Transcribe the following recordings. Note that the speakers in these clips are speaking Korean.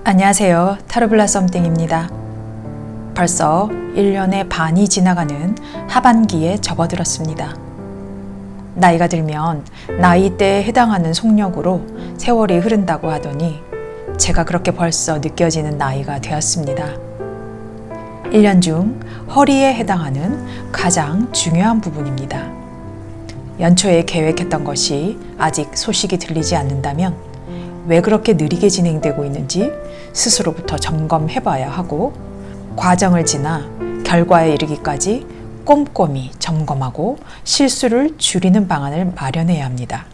안녕하세요. 타로블라 썸띵입니다. 벌써 1년의 반이 지나가는 하반기에 접어들었습니다. 나이가 들면 나이대에 해당하는 속력으로 세월이 흐른다고 하더니 제가 그렇게 벌써 느껴지는 나이가 되었습니다. 1년 중 허리에 해당하는 가장 중요한 부분입니다. 연초에 계획했던 것이 아직 소식이 들리지 않는다면 왜 그렇게 느리게 진행되고 있는지 스스로부터 점검해봐야 하고, 과정을 지나 결과에 이르기까지 꼼꼼히 점검하고 실수를 줄이는 방안을 마련해야 합니다.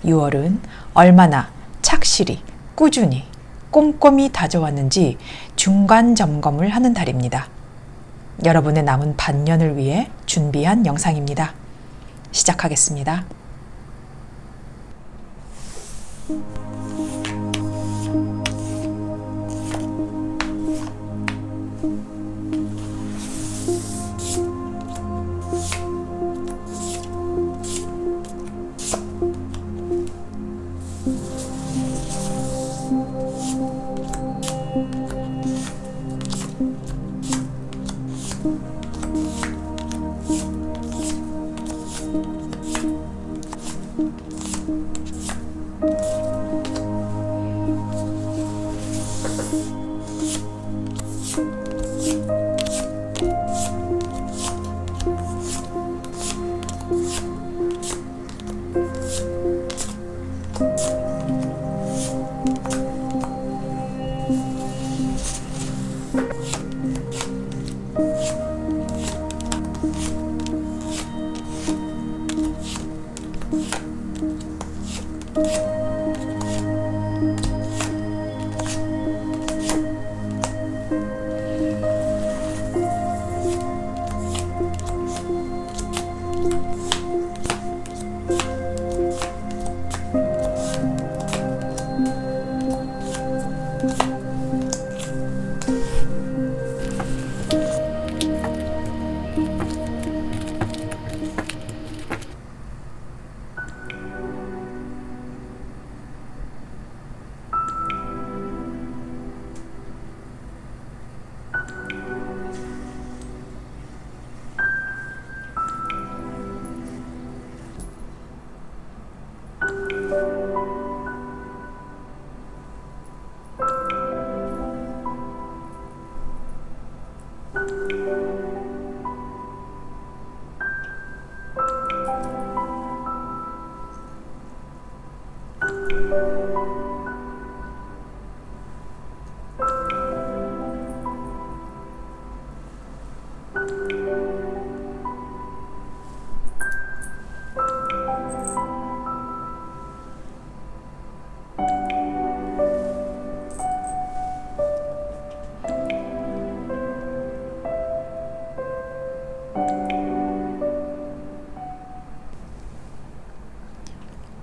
6월은 얼마나 착실히, 꾸준히, 꼼꼼히 다져왔는지 중간 점검을 하는 달입니다. 여러분의 남은 반년을 위해 준비한 영상입니다. 시작하겠습니다.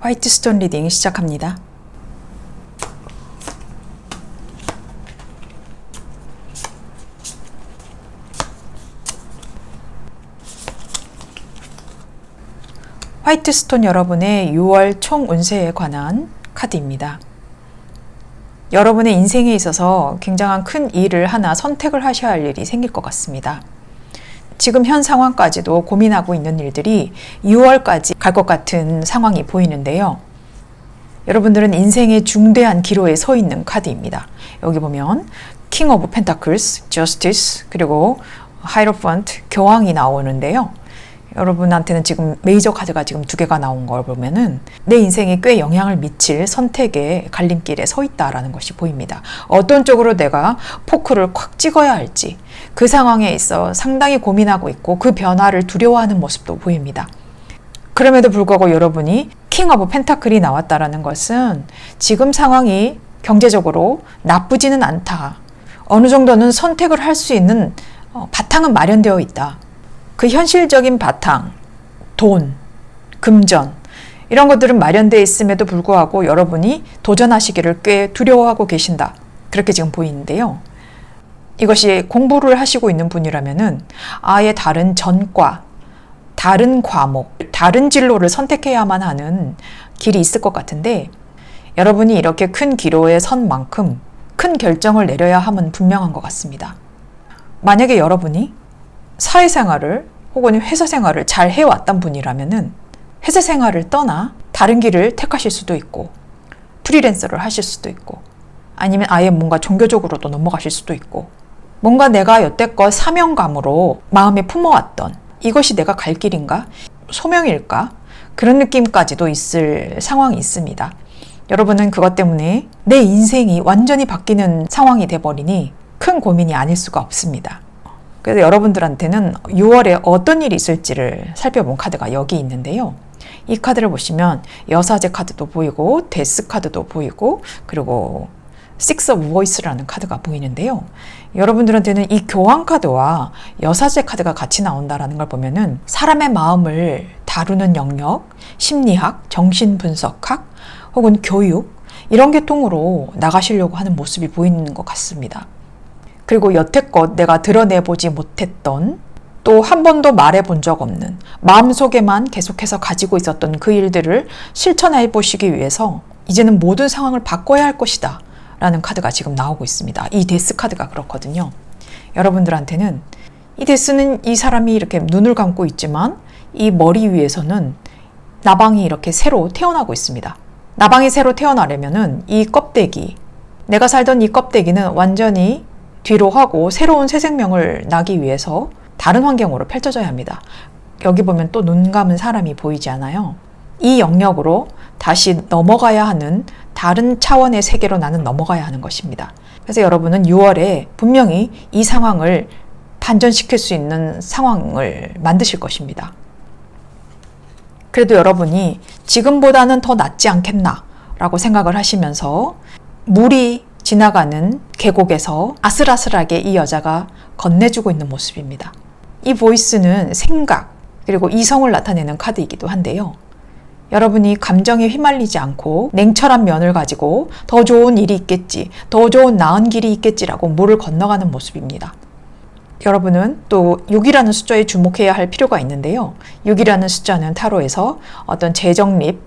화이트 스톤 리딩 시작합니다. 화이트 스톤 여러분의 6월 총 운세에 관한 카드입니다. 여러분의 인생에 있어서 굉장한 큰 일을 하나 선택을 하셔야 할 일이 생길 것 같습니다. 지금 현 상황까지도 고민하고 있는 일들이 6월까지 갈 것 같은 상황이 보이는데요. 여러분들은 인생의 중대한 기로에 서 있는 카드입니다. 여기 보면 킹 오브 펜타클스, 저스티스, 그리고 하이로펀트, 교황이 나오는데요. 여러분한테는 지금 메이저 카드가 지금 2개가 나온 걸 보면은 내 인생에 꽤 영향을 미칠 선택의 갈림길에 서 있다라는 것이 보입니다. 어떤 쪽으로 내가 포크를 콱 찍어야 할지 그 상황에 있어 상당히 고민하고 있고 그 변화를 두려워하는 모습도 보입니다. 그럼에도 불구하고 여러분이 킹 오브 펜타클이 나왔다라는 것은 지금 상황이 경제적으로 나쁘지는 않다. 어느 정도는 선택을 할 수 있는 바탕은 마련되어 있다. 그 현실적인 바탕, 돈, 금전 이런 것들은 마련되어 있음에도 불구하고 여러분이 도전하시기를 꽤 두려워하고 계신다. 그렇게 지금 보이는데요. 이것이 공부를 하시고 있는 분이라면은 아예 다른 전과, 다른 과목, 다른 진로를 선택해야만 하는 길이 있을 것 같은데, 여러분이 이렇게 큰 기로에 선 만큼 큰 결정을 내려야 함은 분명한 것 같습니다. 만약에 여러분이 사회생활을 혹은 회사 생활을 잘 해왔던 분이라면은 회사 생활을 떠나 다른 길을 택하실 수도 있고 프리랜서를 하실 수도 있고 아니면 아예 뭔가 종교적으로도 넘어가실 수도 있고 뭔가 내가 여태껏 사명감으로 마음에 품어왔던 이것이 내가 갈 길인가? 소명일까? 그런 느낌까지도 있을 상황이 있습니다. 여러분은 그것 때문에 내 인생이 완전히 바뀌는 상황이 돼버리니 큰 고민이 아닐 수가 없습니다. 그래서 여러분들한테는 6월에 어떤 일이 있을지를 살펴본 카드가 여기 있는데요. 이 카드를 보시면 여사제 카드도 보이고 데스 카드도 보이고 그리고 Six of Voice라는 카드가 보이는데요. 여러분들한테는 이 교황 카드와 여사제 카드가 같이 나온다는 걸 보면은 사람의 마음을 다루는 영역, 심리학, 정신분석학 혹은 교육 이런 계통으로 나가시려고 하는 모습이 보이는 것 같습니다. 그리고 여태껏 내가 드러내보지 못했던 또 한 번도 말해본 적 없는 마음속에만 계속해서 가지고 있었던 그 일들을 실천해 보시기 위해서 이제는 모든 상황을 바꿔야 할 것이다 라는 카드가 지금 나오고 있습니다. 이 데스 카드가 그렇거든요. 여러분들한테는 이 데스는 이 사람이 이렇게 눈을 감고 있지만 이 머리 위에서는 나방이 이렇게 새로 태어나고 있습니다. 나방이 새로 태어나려면은 이 껍데기, 내가 살던 이 껍데기는 완전히 뒤로 하고 새로운 새 생명을 나기 위해서 다른 환경으로 펼쳐져야 합니다. 여기 보면 또 눈 감은 사람이 보이지 않아요? 이 영역으로 다시 넘어가야 하는 다른 차원의 세계로 나는 넘어가야 하는 것입니다. 그래서 여러분은 6월에 분명히 이 상황을 반전시킬 수 있는 상황을 만드실 것입니다. 그래도 여러분이 지금보다는 더 낫지 않겠나 라고 생각을 하시면서 물이 지나가는 계곡에서 아슬아슬하게 이 여자가 건네주고 있는 모습입니다. 이 보이스는 생각 그리고 이성을 나타내는 카드이기도 한데요. 여러분이 감정에 휘말리지 않고 냉철한 면을 가지고 더 좋은 일이 있겠지, 더 좋은 나은 길이 있겠지라고 물을 건너가는 모습입니다. 여러분은 또 6이라는 숫자에 주목해야 할 필요가 있는데요. 6이라는 숫자는 타로에서 어떤 재정립,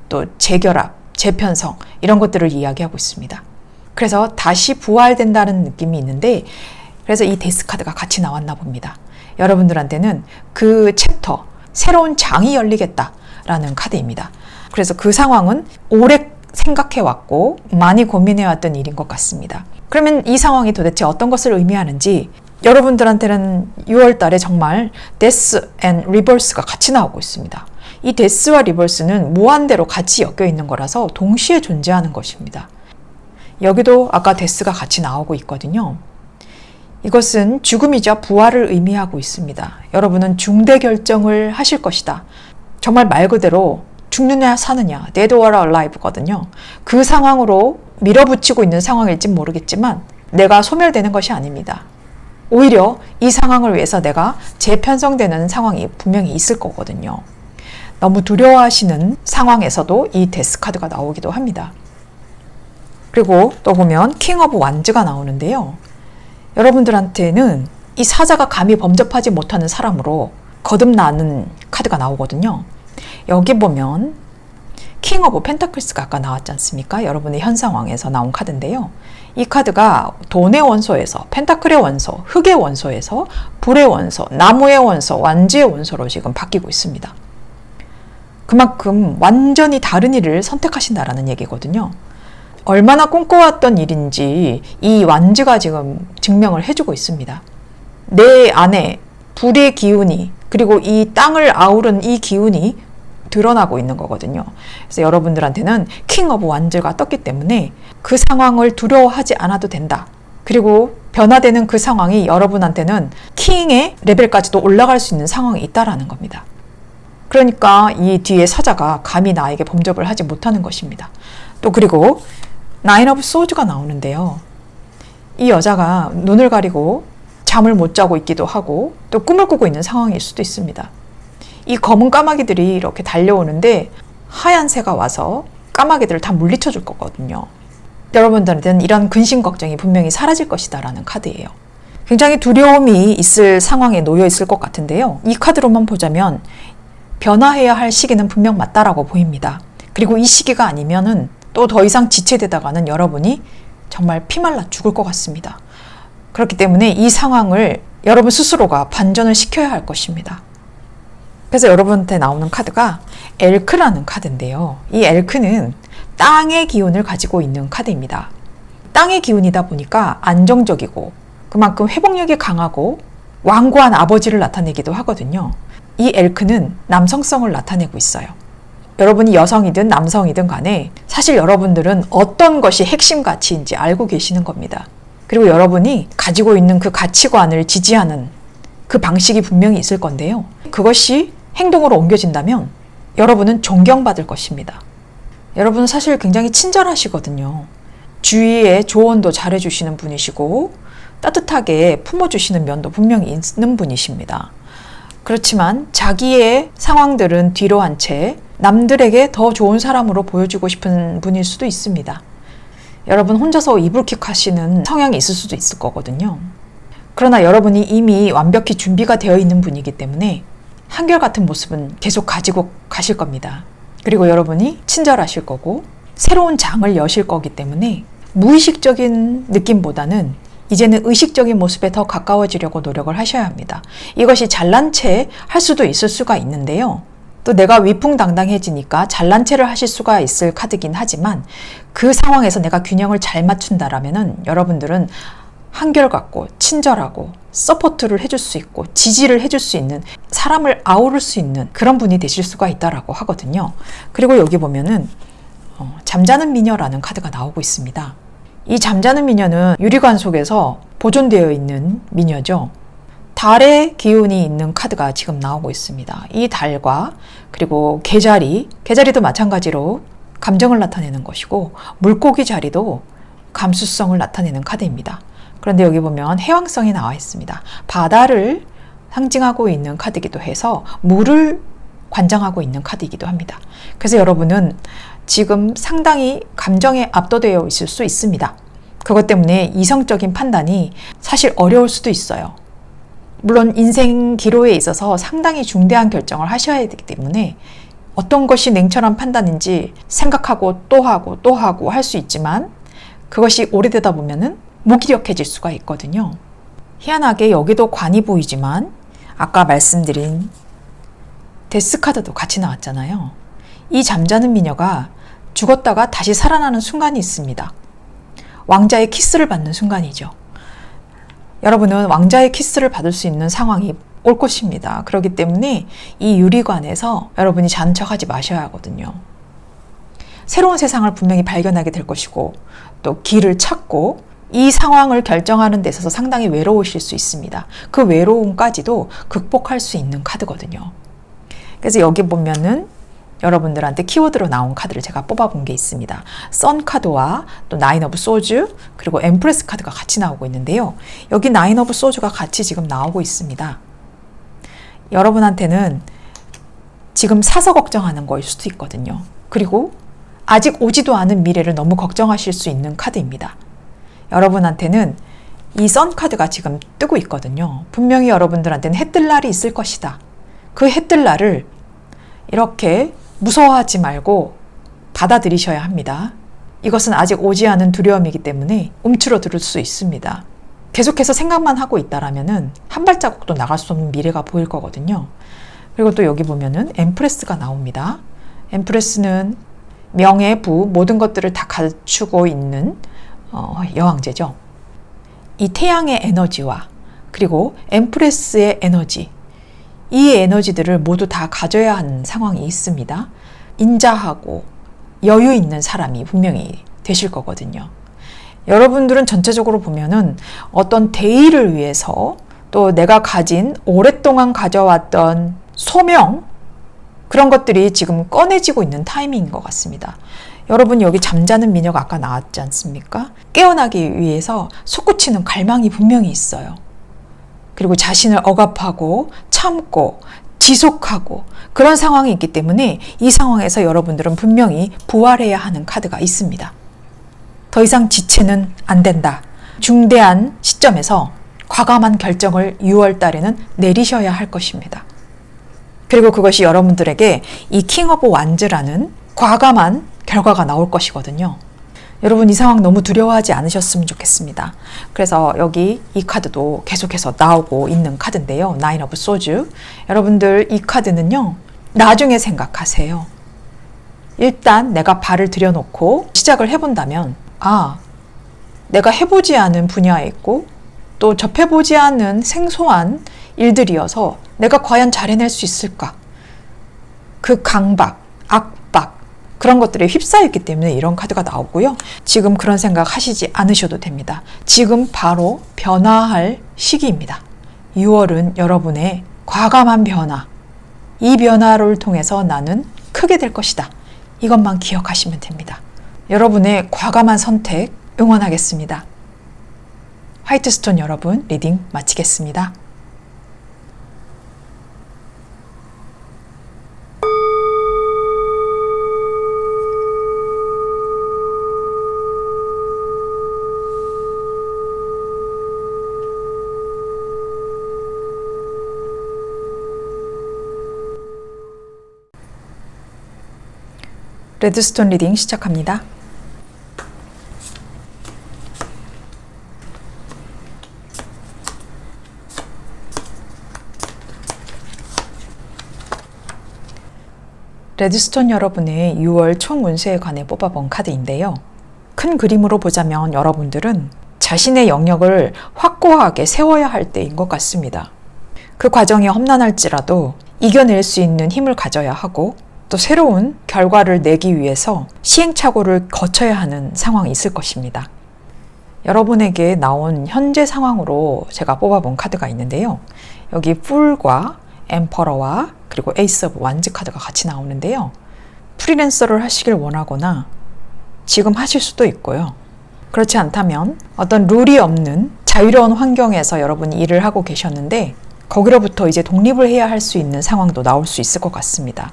또 재결합, 재편성 이런 것들을 이야기하고 있습니다. 그래서 다시 부활된다는 느낌이 있는데 그래서 이 데스 카드가 같이 나왔나 봅니다. 여러분들한테는 그 챕터, 새로운 장이 열리겠다라는 카드입니다. 그래서 그 상황은 오래 생각해왔고 많이 고민해왔던 일인 것 같습니다. 그러면 이 상황이 도대체 어떤 것을 의미하는지 여러분들한테는 6월 달에 정말 데스 앤 리버스가 같이 나오고 있습니다. 이 데스와 리버스는 무한대로 같이 엮여 있는 거라서 동시에 존재하는 것입니다. 여기도 아까 데스가 같이 나오고 있거든요. 이것은 죽음이자 부활을 의미하고 있습니다. 여러분은 중대 결정을 하실 것이다. 정말 말 그대로 죽느냐 사느냐, dead or alive거든요. 그 상황으로 밀어붙이고 있는 상황일진 모르겠지만 내가 소멸되는 것이 아닙니다. 오히려 이 상황을 위해서 내가 재편성되는 상황이 분명히 있을 거거든요. 너무 두려워하시는 상황에서도 이 데스 카드가 나오기도 합니다. 그리고 또 보면 킹 오브 완즈가 나오는데요. 여러분들한테는 이 사자가 감히 범접하지 못하는 사람으로 거듭나는 카드가 나오거든요. 여기 보면 킹 오브 펜타클스가 아까 나왔지 않습니까? 여러분의 현 상황에서 나온 카드인데요. 이 카드가 돈의 원소에서 펜타클의 원소, 흙의 원소에서 불의 원소, 나무의 원소, 완지의 원소로 지금 바뀌고 있습니다. 그만큼 완전히 다른 일을 선택하신다라는 얘기거든요. 얼마나 꿈꿔왔던 일인지 이 완지가 지금 증명을 해주고 있습니다. 내 안에 불의 기운이 그리고 이 땅을 아우른 이 기운이 드러나고 있는 거거든요. 그래서 여러분들한테는 킹 오브 완즈가 떴기 때문에 그 상황을 두려워하지 않아도 된다. 그리고 변화되는 그 상황이 여러분한테는 킹의 레벨까지도 올라갈 수 있는 상황이 있다라는 겁니다. 그러니까 이 뒤에 사자가 감히 나에게 범접을 하지 못하는 것입니다. 또 그리고 나인 오브 소드가 나오는데요. 이 여자가 눈을 가리고 잠을 못 자고 있기도 하고 또 꿈을 꾸고 있는 상황일 수도 있습니다. 이 검은 까마귀들이 이렇게 달려오는데 하얀 새가 와서 까마귀들을 다 물리쳐 줄 거거든요. 여러분들한테는 이런 근심 걱정이 분명히 사라질 것이다 라는 카드예요. 굉장히 두려움이 있을 상황에 놓여 있을 것 같은데요. 이 카드로만 보자면 변화해야 할 시기는 분명 맞다라고 보입니다. 그리고 이 시기가 아니면은 또 더 이상 지체되다가는 여러분이 정말 피말라 죽을 것 같습니다. 그렇기 때문에 이 상황을 여러분 스스로가 반전을 시켜야 할 것입니다. 그래서 여러분한테 나오는 카드가 엘크라는 카드인데요. 이 엘크는 땅의 기운을 가지고 있는 카드입니다. 땅의 기운이다 보니까 안정적이고 그만큼 회복력이 강하고 완고한 아버지를 나타내기도 하거든요. 이 엘크는 남성성을 나타내고 있어요. 여러분이 여성이든 남성이든 간에 사실 여러분들은 어떤 것이 핵심 가치인지 알고 계시는 겁니다. 그리고 여러분이 가지고 있는 그 가치관을 지지하는 그 방식이 분명히 있을 건데요. 그것이 행동으로 옮겨진다면 여러분은 존경받을 것입니다. 여러분은 사실 굉장히 친절하시거든요. 주위에 조언도 잘해주시는 분이시고 따뜻하게 품어주시는 면도 분명히 있는 분이십니다. 그렇지만 자기의 상황들은 뒤로 한 채 남들에게 더 좋은 사람으로 보여주고 싶은 분일 수도 있습니다. 여러분 혼자서 이불킥 하시는 성향이 있을 수도 있을 거거든요. 그러나 여러분이 이미 완벽히 준비가 되어 있는 분이기 때문에 한결같은 모습은 계속 가지고 가실 겁니다. 그리고 여러분이 친절하실 거고 새로운 장을 여실 거기 때문에 무의식적인 느낌보다는 이제는 의식적인 모습에 더 가까워지려고 노력을 하셔야 합니다. 이것이 잘난 체 할 수도 있을 수가 있는데요. 또 내가 위풍당당해지니까 잘난 체를 하실 수가 있을 카드긴 하지만 그 상황에서 내가 균형을 잘 맞춘다라면은 여러분들은 한결같고 친절하고 서포트를 해줄 수 있고 지지를 해줄 수 있는 사람을 아우를 수 있는 그런 분이 되실 수가 있다라고 하거든요. 그리고 여기 보면은 잠자는 미녀라는 카드가 나오고 있습니다. 이 잠자는 미녀는 유리관 속에서 보존되어 있는 미녀죠. 달의 기운이 있는 카드가 지금 나오고 있습니다. 이 달과 그리고 개자리도 마찬가지로 감정을 나타내는 것이고 물고기 자리도 감수성을 나타내는 카드입니다. 그런데 여기 보면 해왕성이 나와 있습니다. 바다를 상징하고 있는 카드이기도 해서 물을 관장하고 있는 카드이기도 합니다. 그래서 여러분은 지금 상당히 감정에 압도되어 있을 수 있습니다. 그것 때문에 이성적인 판단이 사실 어려울 수도 있어요. 물론 인생 기로에 있어서 상당히 중대한 결정을 하셔야 되기 때문에 어떤 것이 냉철한 판단인지 생각하고 또 하고 할 수 있지만 그것이 오래되다 보면은 무기력해질 수가 있거든요. 희한하게 여기도 관이 보이지만 아까 말씀드린 데스카드도 같이 나왔잖아요. 이 잠자는 미녀가 죽었다가 다시 살아나는 순간이 있습니다. 왕자의 키스를 받는 순간이죠. 여러분은 왕자의 키스를 받을 수 있는 상황이 올 것입니다. 그렇기 때문에 이 유리관에서 여러분이 자는 척하지 마셔야 하거든요. 새로운 세상을 분명히 발견하게 될 것이고 또 길을 찾고 이 상황을 결정하는 데 있어서 상당히 외로우실 수 있습니다. 그 외로움까지도 극복할 수 있는 카드거든요. 그래서 여기 보면은 여러분들한테 키워드로 나온 카드를 제가 뽑아본 게 있습니다. 선 카드와 또 나인 오브 소주 그리고 엠프레스 카드가 같이 나오고 있는데요. 여기 나인 오브 소주가 같이 지금 나오고 있습니다. 여러분한테는 지금 사서 걱정하는 거일 수도 있거든요. 그리고 아직 오지도 않은 미래를 너무 걱정하실 수 있는 카드입니다. 여러분한테는 이 선 카드가 지금 뜨고 있거든요. 분명히 여러분들한테는 해뜰 날이 있을 것이다. 그 해뜰 날을 이렇게 무서워하지 말고 받아들이셔야 합니다. 이것은 아직 오지 않은 두려움이기 때문에 움츠러들 수 있습니다. 계속해서 생각만 하고 있다라면은 한 발자국도 나갈 수 없는 미래가 보일 거거든요. 그리고 또 여기 보면은 엠프레스가 나옵니다. 엠프레스는 명예, 부, 모든 것들을 다 갖추고 있는 여왕제죠. 이 태양의 에너지와 그리고 엠프레스의 에너지, 이 에너지들을 모두 다 가져야 하는 상황이 있습니다. 인자하고 여유 있는 사람이 분명히 되실 거거든요. 여러분들은 전체적으로 보면은 어떤 대의를 위해서 또 내가 가진 오랫동안 가져왔던 소명 그런 것들이 지금 꺼내지고 있는 타이밍인 것 같습니다. 여러분 여기 잠자는 미녀가 아까 나왔지 않습니까? 깨어나기 위해서 솟구치는 갈망이 분명히 있어요. 그리고 자신을 억압하고 참고 지속하고 그런 상황이 있기 때문에 이 상황에서 여러분들은 분명히 부활해야 하는 카드가 있습니다. 더 이상 지체는 안 된다. 중대한 시점에서 과감한 결정을 6월 달에는 내리셔야 할 것입니다. 그리고 그것이 여러분들에게 이 킹 오브 완즈라는 과감한 결과가 나올 것이거든요. 여러분 이 상황 너무 두려워하지 않으셨으면 좋겠습니다. 그래서 여기 이 카드도 계속해서 나오고 있는 카드인데요. 나인 오브 소즈. 여러분들 이 카드는요. 나중에 생각하세요. 일단 내가 발을 들여놓고 시작을 해본다면 내가 해보지 않은 분야에 있고 또 접해보지 않은 생소한 일들이어서 내가 과연 잘 해낼 수 있을까? 그 강박, 압박 그런 것들에 휩싸였기 때문에 이런 카드가 나오고요. 지금 그런 생각 하시지 않으셔도 됩니다. 지금 바로 변화할 시기입니다. 6월은 여러분의 과감한 변화, 이 변화를 통해서 나는 크게 될 것이다. 이것만 기억하시면 됩니다. 여러분의 과감한 선택 응원하겠습니다. 화이트스톤 여러분 리딩 마치겠습니다. 레드스톤 리딩 시작합니다. 레드스톤 여러분의 6월 총 운세에 관해 뽑아본 카드인데요. 큰 그림으로 보자면 여러분들은 자신의 영역을 확고하게 세워야 할 때인 것 같습니다. 그 과정이 험난할지라도 이겨낼 수 있는 힘을 가져야 하고 또 새로운 결과를 내기 위해서 시행착오를 거쳐야 하는 상황이 있을 것입니다. 여러분에게 나온 현재 상황으로 제가 뽑아본 카드가 있는데요. 여기 풀과 엠퍼러와 그리고 에이스 오브 완즈 카드가 같이 나오는데요. 프리랜서를 하시길 원하거나 지금 하실 수도 있고요. 그렇지 않다면 어떤 룰이 없는 자유로운 환경에서 여러분이 일을 하고 계셨는데 거기로부터 이제 독립을 해야 할 수 있는 상황도 나올 수 있을 것 같습니다.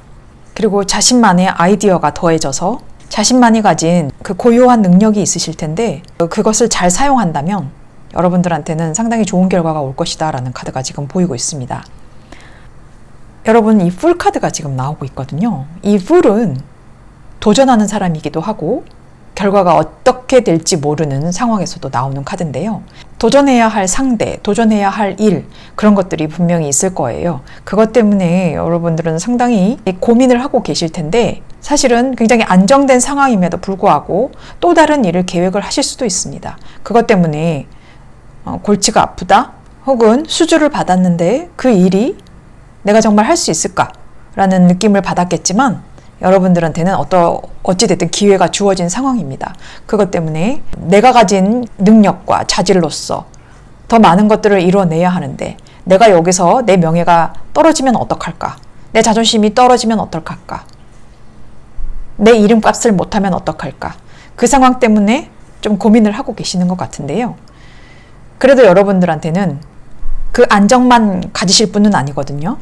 그리고 자신만의 아이디어가 더해져서 자신만이 가진 그 고유한 능력이 있으실 텐데 그것을 잘 사용한다면 여러분들한테는 상당히 좋은 결과가 올 것이다 라는 카드가 지금 보이고 있습니다. 여러분 이 풀 카드가 지금 나오고 있거든요. 이 풀은 도전하는 사람이기도 하고 결과가 어떻게 될지 모르는 상황에서도 나오는 카드인데요. 도전해야 할 상대, 도전해야 할 일, 그런 것들이 분명히 있을 거예요. 그것 때문에 여러분들은 상당히 고민을 하고 계실 텐데 사실은 굉장히 안정된 상황임에도 불구하고 또 다른 일을 계획을 하실 수도 있습니다. 그것 때문에 골치가 아프다 혹은 수주를 받았는데 그 일이 내가 정말 할 수 있을까라는 느낌을 받았겠지만 여러분들한테는 어찌됐든 기회가 주어진 상황입니다. 그것 때문에 내가 가진 능력과 자질로서 더 많은 것들을 이뤄내야 하는데 내가 여기서 내 명예가 떨어지면 어떡할까? 내 자존심이 떨어지면 어떡할까? 내 이름값을 못하면 어떡할까? 그 상황 때문에 좀 고민을 하고 계시는 것 같은데요. 그래도 여러분들한테는 그 안정만 가지실 분은 아니거든요.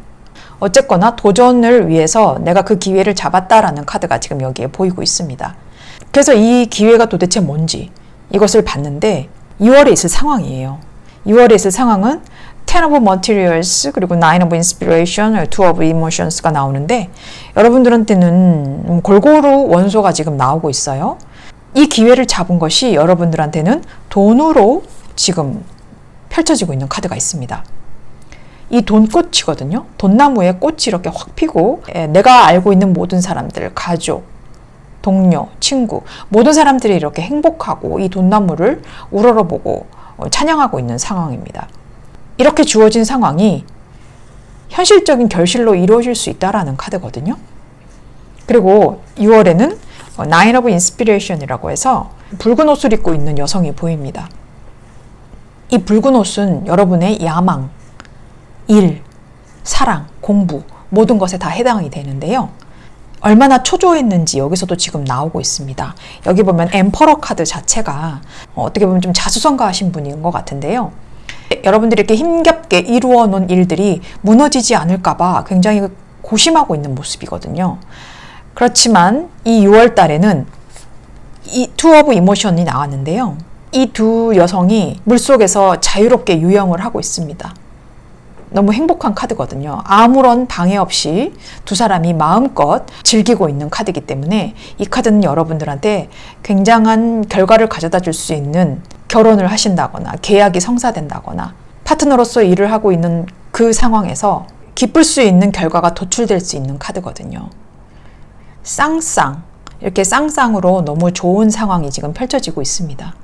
어쨌거나 도전을 위해서 내가 그 기회를 잡았다라는 카드가 지금 여기에 보이고 있습니다. 그래서 이 기회가 도대체 뭔지 이것을 봤는데 2월에 있을 상황이에요. 2월에 있을 상황은 Ten of Materials 그리고 Nine of Inspiration, Two of Emotions가 나오는데 여러분들한테는 골고루 원소가 지금 나오고 있어요. 이 기회를 잡은 것이 여러분들한테는 돈으로 지금 펼쳐지고 있는 카드가 있습니다. 이 돈꽃이거든요. 돈나무에 꽃이 이렇게 확 피고 내가 알고 있는 모든 사람들, 가족, 동료, 친구 모든 사람들이 이렇게 행복하고 이 돈나무를 우러러보고 찬양하고 있는 상황입니다. 이렇게 주어진 상황이 현실적인 결실로 이루어질 수 있다라는 카드거든요. 그리고 6월에는 Nine of Inspiration이라고 해서 붉은 옷을 입고 있는 여성이 보입니다. 이 붉은 옷은 여러분의 야망, 일, 사랑, 공부 모든 것에 다 해당이 되는데요. 얼마나 초조했는지 여기서도 지금 나오고 있습니다. 여기 보면 엠퍼러 카드 자체가 어떻게 보면 좀 자수성가하신 분인 것 같은데요. 여러분들이 이렇게 힘겹게 이루어 놓은 일들이 무너지지 않을까 봐 굉장히 고심하고 있는 모습이거든요. 그렇지만 이 6월 달에는 이 투 오브 이모션이 나왔는데요. 이 두 여성이 물속에서 자유롭게 유영을 하고 있습니다. 너무 행복한 카드거든요. 아무런 방해 없이 두 사람이 마음껏 즐기고 있는 카드이기 때문에 이 카드는 여러분들한테 굉장한 결과를 가져다 줄 수 있는, 결혼을 하신다거나 계약이 성사된다거나 파트너로서 일을 하고 있는 그 상황에서 기쁠 수 있는 결과가 도출될 수 있는 카드거든요. 쌍쌍, 이렇게 쌍쌍으로 너무 좋은 상황이 지금 펼쳐지고 있습니다.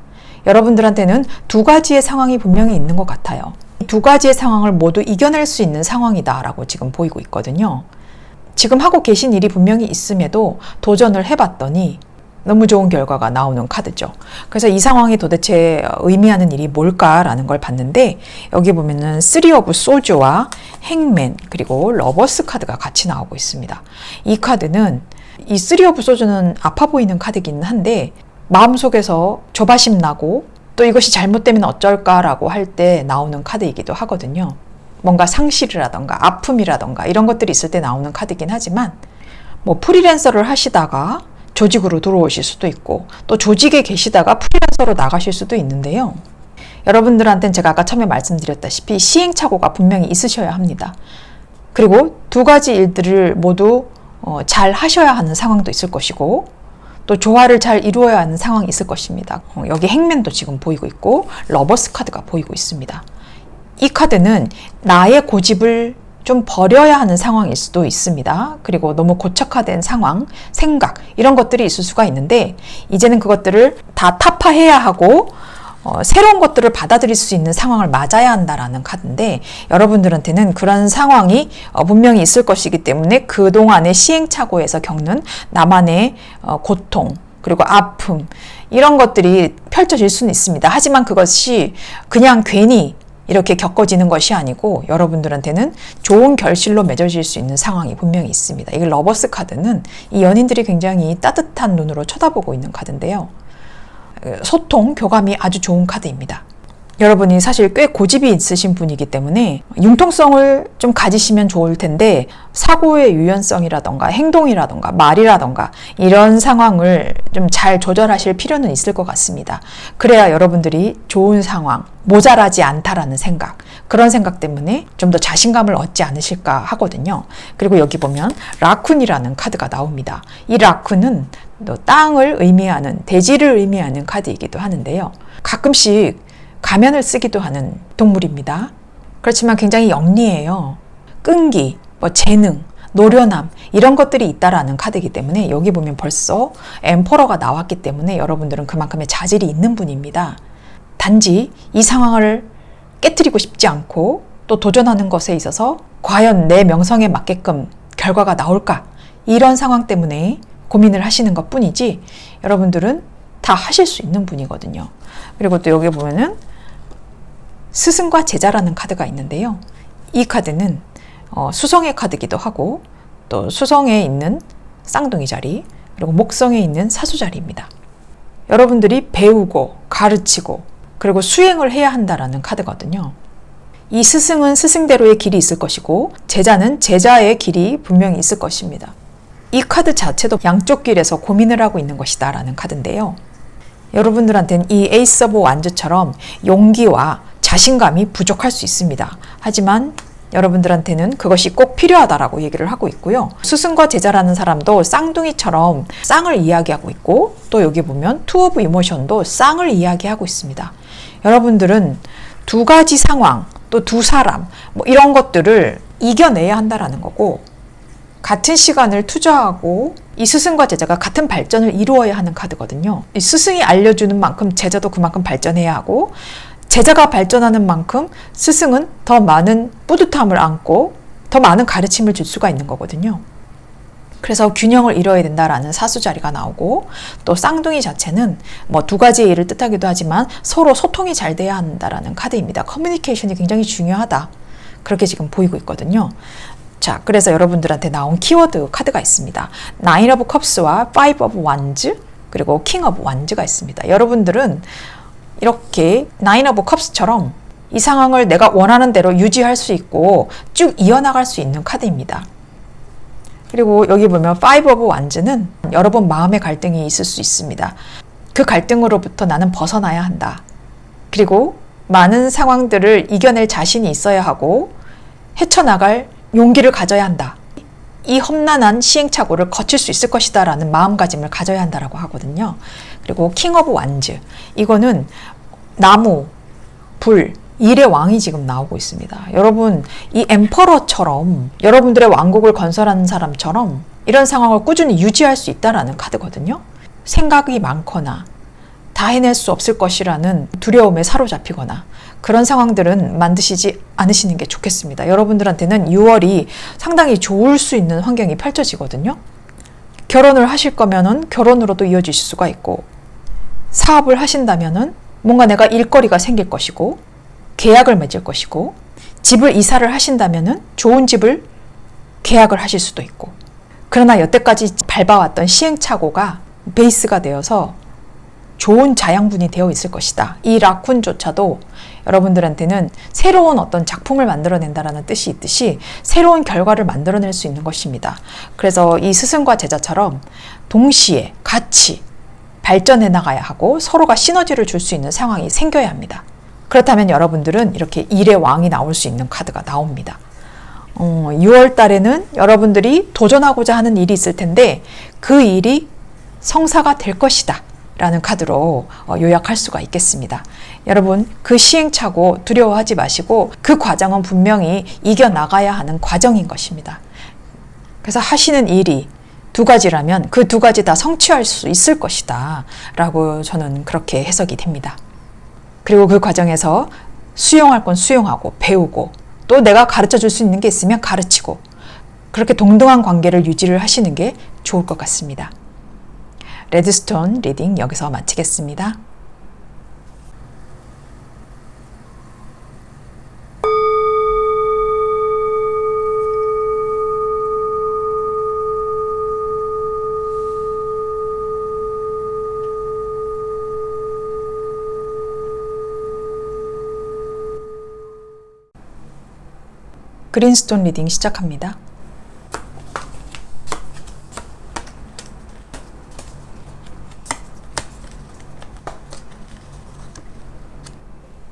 여러분들한테는 두 가지의 상황이 분명히 있는 것 같아요. 두 가지의 상황을 모두 이겨낼 수 있는 상황이다라고 지금 보이고 있거든요. 지금 하고 계신 일이 분명히 있음에도 도전을 해봤더니 너무 좋은 결과가 나오는 카드죠. 그래서 이 상황이 도대체 의미하는 일이 뭘까라는 걸 봤는데, 여기 보면은 3 오브 소즈와 행맨 그리고 러버스 카드가 같이 나오고 있습니다. 이 카드는, 이 3 오브 소즈는 아파 보이는 카드기는 한데 마음속에서 조바심 나고 또 이것이 잘못되면 어쩔까라고 할 때 나오는 카드이기도 하거든요. 뭔가 상실이라던가 아픔이라던가 이런 것들이 있을 때 나오는 카드이긴 하지만, 뭐 프리랜서를 하시다가 조직으로 들어오실 수도 있고 또 조직에 계시다가 프리랜서로 나가실 수도 있는데요. 여러분들한테는 제가 아까 처음에 말씀드렸다시피 시행착오가 분명히 있으셔야 합니다. 그리고 두 가지 일들을 모두 잘 하셔야 하는 상황도 있을 것이고 또 조화를 잘 이루어야 하는 상황이 있을 것입니다. 여기 행맨도 지금 보이고 있고 러버스 카드가 보이고 있습니다. 이 카드는 나의 고집을 좀 버려야 하는 상황일 수도 있습니다. 그리고 너무 고착화된 상황, 생각 이런 것들이 있을 수가 있는데, 이제는 그것들을 다 타파해야 하고 새로운 것들을 받아들일 수 있는 상황을 맞아야 한다라는 카드인데, 여러분들한테는 그런 상황이 분명히 있을 것이기 때문에 그동안의 시행착오에서 겪는 나만의 고통 그리고 아픔 이런 것들이 펼쳐질 수는 있습니다. 하지만 그것이 그냥 괜히 이렇게 겪어지는 것이 아니고 여러분들한테는 좋은 결실로 맺어질 수 있는 상황이 분명히 있습니다. 이 러버스 카드는 이 연인들이 굉장히 따뜻한 눈으로 쳐다보고 있는 카드인데요. 소통, 교감이 아주 좋은 카드입니다. 여러분이 사실 꽤 고집이 있으신 분이기 때문에 융통성을 좀 가지시면 좋을 텐데, 사고의 유연성이라던가 행동이라던가 말이라던가 이런 상황을 좀 잘 조절하실 필요는 있을 것 같습니다. 그래야 여러분들이 좋은 상황, 모자라지 않다라는 생각, 그런 생각 때문에 좀 더 자신감을 얻지 않으실까 하거든요. 그리고 여기 보면 라쿤이라는 카드가 나옵니다. 이 라쿤은 또 땅을 의미하는, 대지를 의미하는 카드이기도 하는데요. 가끔씩 가면을 쓰기도 하는 동물입니다. 그렇지만 굉장히 영리해요. 끈기, 재능, 노련함 이런 것들이 있다라는 카드이기 때문에 여기 보면 벌써 엠퍼러가 나왔기 때문에 여러분들은 그만큼의 자질이 있는 분입니다. 단지 이 상황을 깨트리고 싶지 않고 또 도전하는 것에 있어서 과연 내 명성에 맞게끔 결과가 나올까, 이런 상황 때문에 고민을 하시는 것 뿐이지 여러분들은 다 하실 수 있는 분이거든요. 그리고 또 여기 보면은 스승과 제자라는 카드가 있는데요. 이 카드는 수성의 카드기도 하고 또 수성에 있는 쌍둥이 자리 그리고 목성에 있는 사수 자리입니다. 여러분들이 배우고 가르치고 그리고 수행을 해야 한다라는 카드거든요. 이 스승은 스승대로의 길이 있을 것이고 제자는 제자의 길이 분명히 있을 것입니다. 이 카드 자체도 양쪽 길에서 고민을 하고 있는 것이다 라는 카드인데요. 여러분들한테는 이 에이스 오브 완즈처럼 용기와 자신감이 부족할 수 있습니다. 하지만 여러분들한테는 그것이 꼭 필요하다라고 얘기를 하고 있고요. 스승과 제자라는 사람도 쌍둥이처럼 쌍을 이야기하고 있고 또 여기 보면 투 오브 이모션도 쌍을 이야기하고 있습니다. 여러분들은 두 가지 상황 또 두 사람 이런 것들을 이겨내야 한다라는 거고, 같은 시간을 투자하고 이 스승과 제자가 같은 발전을 이루어야 하는 카드거든요. 이 스승이 알려주는 만큼 제자도 그만큼 발전해야 하고, 제자가 발전하는 만큼 스승은 더 많은 뿌듯함을 안고 더 많은 가르침을 줄 수가 있는 거거든요. 그래서 균형을 이뤄야 된다라는 사수 자리가 나오고, 또 쌍둥이 자체는 두 가지의 일을 뜻하기도 하지만 서로 소통이 잘 돼야 한다라는 카드입니다. 커뮤니케이션이 굉장히 중요하다, 그렇게 지금 보이고 있거든요. 자, 그래서 여러분들한테 나온 키워드 카드가 있습니다. 9 오브 컵스와 5 오브 완즈 그리고 킹 오브 완즈가 있습니다. 여러분들은 이렇게 9 오브 컵스처럼 이 상황을 내가 원하는 대로 유지할 수 있고 쭉 이어나갈 수 있는 카드입니다. 그리고 여기 보면 5 오브 완즈는 여러분 마음의 갈등이 있을 수 있습니다. 그 갈등으로부터 나는 벗어나야 한다. 그리고 많은 상황들을 이겨낼 자신이 있어야 하고 헤쳐나갈 용기를 가져야 한다. 이 험난한 시행착오를 거칠 수 있을 것이다 라는 마음가짐을 가져야 한다라고 하거든요. 그리고 킹 오브 완즈, 이거는 나무, 불, 일의 왕이 지금 나오고 있습니다. 여러분, 이 엠퍼러처럼 여러분들의 왕국을 건설하는 사람처럼 이런 상황을 꾸준히 유지할 수 있다라는 카드거든요. 생각이 많거나 다 해낼 수 없을 것이라는 두려움에 사로잡히거나 그런 상황들은 만드시지 않으시는 게 좋겠습니다. 여러분들한테는 6월이 상당히 좋을 수 있는 환경이 펼쳐지거든요. 결혼을 하실 거면은 결혼으로도 이어질 수가 있고, 사업을 하신다면은 뭔가 내가 일거리가 생길 것이고, 계약을 맺을 것이고, 집을 이사를 하신다면은 좋은 집을 계약을 하실 수도 있고, 그러나 여태까지 밟아왔던 시행착오가 베이스가 되어서 좋은 자양분이 되어 있을 것이다. 이 라쿤조차도 여러분들한테는 새로운 어떤 작품을 만들어낸다라는 뜻이 있듯이 새로운 결과를 만들어낼 수 있는 것입니다. 그래서 이 스승과 제자처럼 동시에 같이 발전해 나가야 하고 서로가 시너지를 줄 수 있는 상황이 생겨야 합니다. 그렇다면 여러분들은 이렇게 일의 왕이 나올 수 있는 카드가 나옵니다. 6월 달에는 여러분들이 도전하고자 하는 일이 있을 텐데 그 일이 성사가 될 것이다 라는 카드로 요약할 수가 있겠습니다. 여러분, 그 시행착오 두려워하지 마시고 그 과정은 분명히 이겨나가야 하는 과정인 것입니다. 그래서 하시는 일이 두 가지라면 그 두 가지 다 성취할 수 있을 것이다 라고 저는 그렇게 해석이 됩니다. 그리고 그 과정에서 수용할 건 수용하고 배우고 또 내가 가르쳐 줄 수 있는 게 있으면 가르치고 그렇게 동등한 관계를 유지를 하시는 게 좋을 것 같습니다. 레드스톤 리딩 여기서 마치겠습니다. 그린스톤 리딩 시작합니다.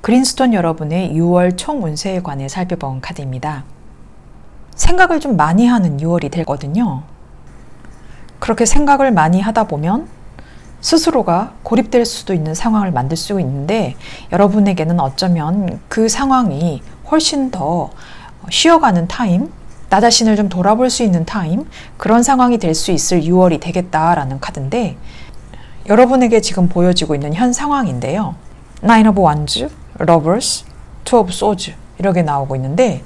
그린스톤 여러분의 6월 총 운세에 관해 살펴본 카드입니다. 생각을 좀 많이 하는 6월이 되거든요. 그렇게 생각을 많이 하다 보면 스스로가 고립될 수도 있는 상황을 만들 수 있는데 여러분에게는 어쩌면 그 상황이 훨씬 더 쉬어가는 타임, 나 자신을 좀 돌아볼 수 있는 타임, 그런 상황이 될 수 있을 6월이 되겠다라는 카드인데 여러분에게 지금 보여지고 있는 현 상황인데요. Nine of Wands, Lovers, Two of Swords 이렇게 나오고 있는데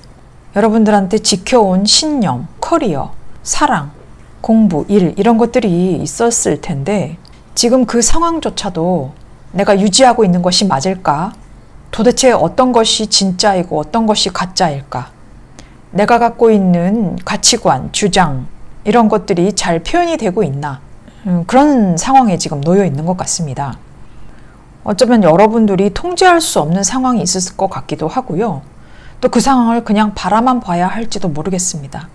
여러분들한테 지켜온 신념, 커리어, 사랑, 공부, 일 이런 것들이 있었을 텐데 지금 그 상황조차도 내가 유지하고 있는 것이 맞을까? 도대체 어떤 것이 진짜이고 어떤 것이 가짜일까? 내가 갖고 있는 가치관, 주장 이런 것들이 잘 표현이 되고 있나? 그런 상황에 지금 놓여 있는 것 같습니다. 어쩌면 여러분들이 통제할 수 없는 상황이 있을 것 같기도 하고요. 또 그 상황을 그냥 바라만 봐야 할지도 모르겠습니다.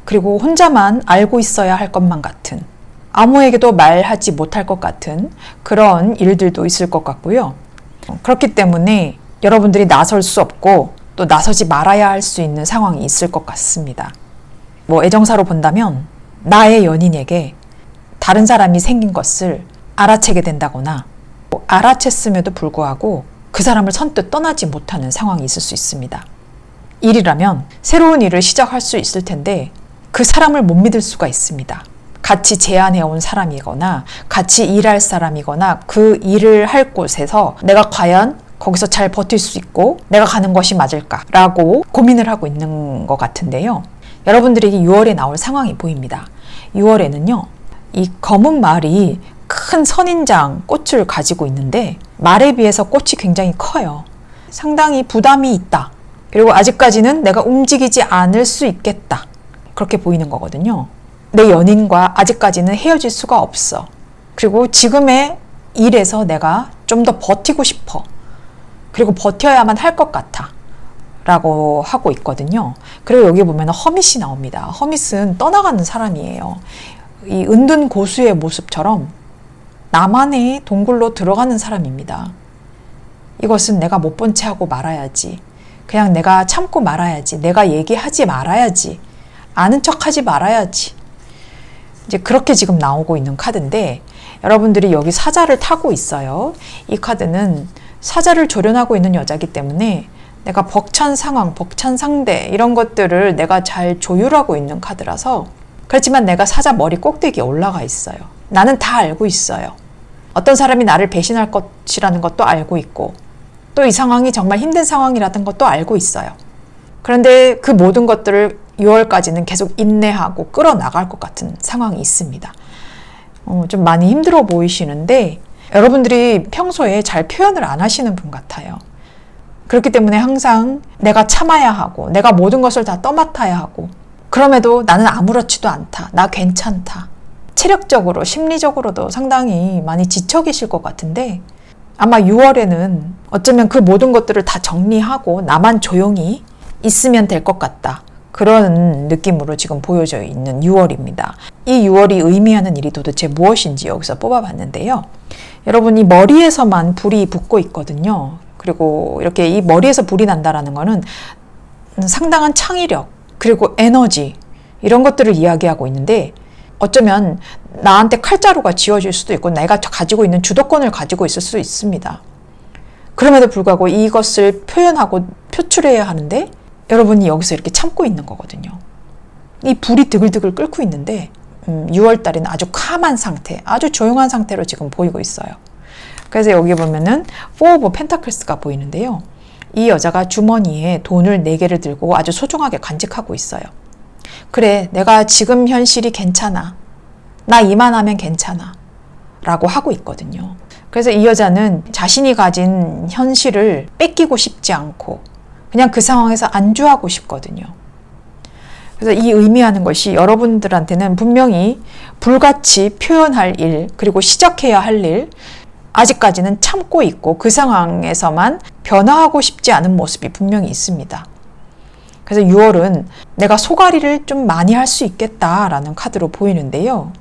그리고 혼자만 알고 있어야 할 것만 같은, 아무에게도 말하지 못할 것 같은 그런 일들도 있을 것 같고요. 그렇기 때문에 여러분들이 나설 수 없고 또 나서지 말아야 할 수 있는 상황이 있을 것 같습니다. 애정사로 본다면 나의 연인에게 다른 사람이 생긴 것을 알아채게 된다거나 알아챘음에도 불구하고 그 사람을 선뜻 떠나지 못하는 상황이 있을 수 있습니다. 일이라면 새로운 일을 시작할 수 있을 텐데 그 사람을 못 믿을 수가 있습니다. 같이 제안해온 사람이거나 같이 일할 사람이거나 그 일을 할 곳에서 내가 과연 거기서 잘 버틸 수 있고 내가 가는 것이 맞을까라고 고민을 하고 있는 것 같은데요. 여러분들에게 6월에 나올 상황이 보입니다. 6월에는요. 이 검은 말이 큰 선인장 꽃을 가지고 있는데 말에 비해서 꽃이 굉장히 커요. 상당히 부담이 있다. 그리고 아직까지는 내가 움직이지 않을 수 있겠다. 그렇게 보이는 거거든요. 내 연인과 아직까지는 헤어질 수가 없어. 그리고 지금의 일에서 내가 좀 더 버티고 싶어. 그리고 버텨야만 할 것 같아. 라고 하고 있거든요. 그리고 여기 보면 허밋이 나옵니다. 허밋은 떠나가는 사람이에요. 이 은둔 고수의 모습처럼 나만의 동굴로 들어가는 사람입니다. 이것은 내가 못 본 채 하고 말아야지. 그냥 내가 참고 말아야지. 내가 얘기하지 말아야지. 아는 척하지 말아야지. 이제 그렇게 지금 나오고 있는 카드인데 여러분들이 여기 사자를 타고 있어요. 이 카드는 사자를 조련하고 있는 여자이기 때문에 내가 벅찬 상황, 벅찬 상대 이런 것들을 내가 잘 조율하고 있는 카드라서 그렇지만 내가 사자 머리 꼭대기에 올라가 있어요. 나는 다 알고 있어요. 어떤 사람이 나를 배신할 것이라는 것도 알고 있고 또 이 상황이 정말 힘든 상황이라는 것도 알고 있어요. 그런데 그 모든 것들을 6월까지는 계속 인내하고 끌어나갈 것 같은 상황이 있습니다. 좀 많이 힘들어 보이시는데 여러분들이 평소에 잘 표현을 안 하시는 분 같아요. 그렇기 때문에 항상 내가 참아야 하고 내가 모든 것을 다 떠맡아야 하고 그럼에도 나는 아무렇지도 않다. 나 괜찮다. 체력적으로 심리적으로도 상당히 많이 지쳐 계실 것 같은데 아마 6월에는 어쩌면 그 모든 것들을 다 정리하고 나만 조용히 있으면 될 것 같다. 그런 느낌으로 지금 보여져 있는 6월입니다. 이 6월이 의미하는 일이 도대체 무엇인지 여기서 뽑아봤는데요. 여러분 이 머리에서만 불이 붙고 있거든요. 그리고 이렇게 이 머리에서 불이 난다라는 거는 상당한 창의력 그리고 에너지 이런 것들을 이야기하고 있는데 어쩌면 나한테 칼자루가 쥐어질 수도 있고 내가 가지고 있는 주도권을 가지고 있을 수 있습니다. 그럼에도 불구하고 이것을 표현하고 표출해야 하는데 여러분이 여기서 이렇게 참고 있는 거거든요. 이 불이 드글드글 끓고 있는데 6월 달에는 아주 캄한 상태, 아주 조용한 상태로 지금 보이고 있어요. 그래서 여기 보면은 Four of Pentacles가 보이는데요. 이 여자가 주머니에 돈을 4개를 들고 아주 소중하게 간직하고 있어요. 그래, 내가 지금 현실이 괜찮아. 나 이만하면 괜찮아. 라고 하고 있거든요. 그래서 이 여자는 자신이 가진 현실을 뺏기고 싶지 않고 그냥 그 상황에서 안주하고 싶거든요. 그래서 이 의미하는 것이 여러분들한테는 분명히 불같이 표현할 일, 그리고 시작해야 할 일, 아직까지는 참고 있고 그 상황에서만 변화하고 싶지 않은 모습이 분명히 있습니다. 그래서 6월은 내가 소가리를 좀 많이 할 수 있겠다라는 카드로 보이는데요.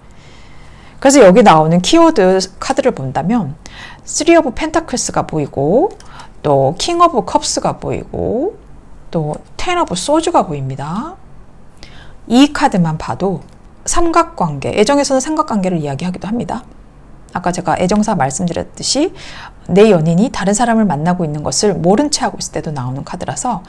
그래서 여기 나오는 키워드 카드를 본다면 Three of Pentacles가 보이고 또 King of Cups가 보이고 또 Ten of Swords가 보입니다. 이 카드만 봐도 삼각관계, 애정에서는 삼각관계를 이야기하기도 합니다. 아까 제가 애정사 말씀드렸듯이 내 연인이 다른 사람을 만나고 있는 것을 모른 채 하고 있을 때도 나오는 카드라서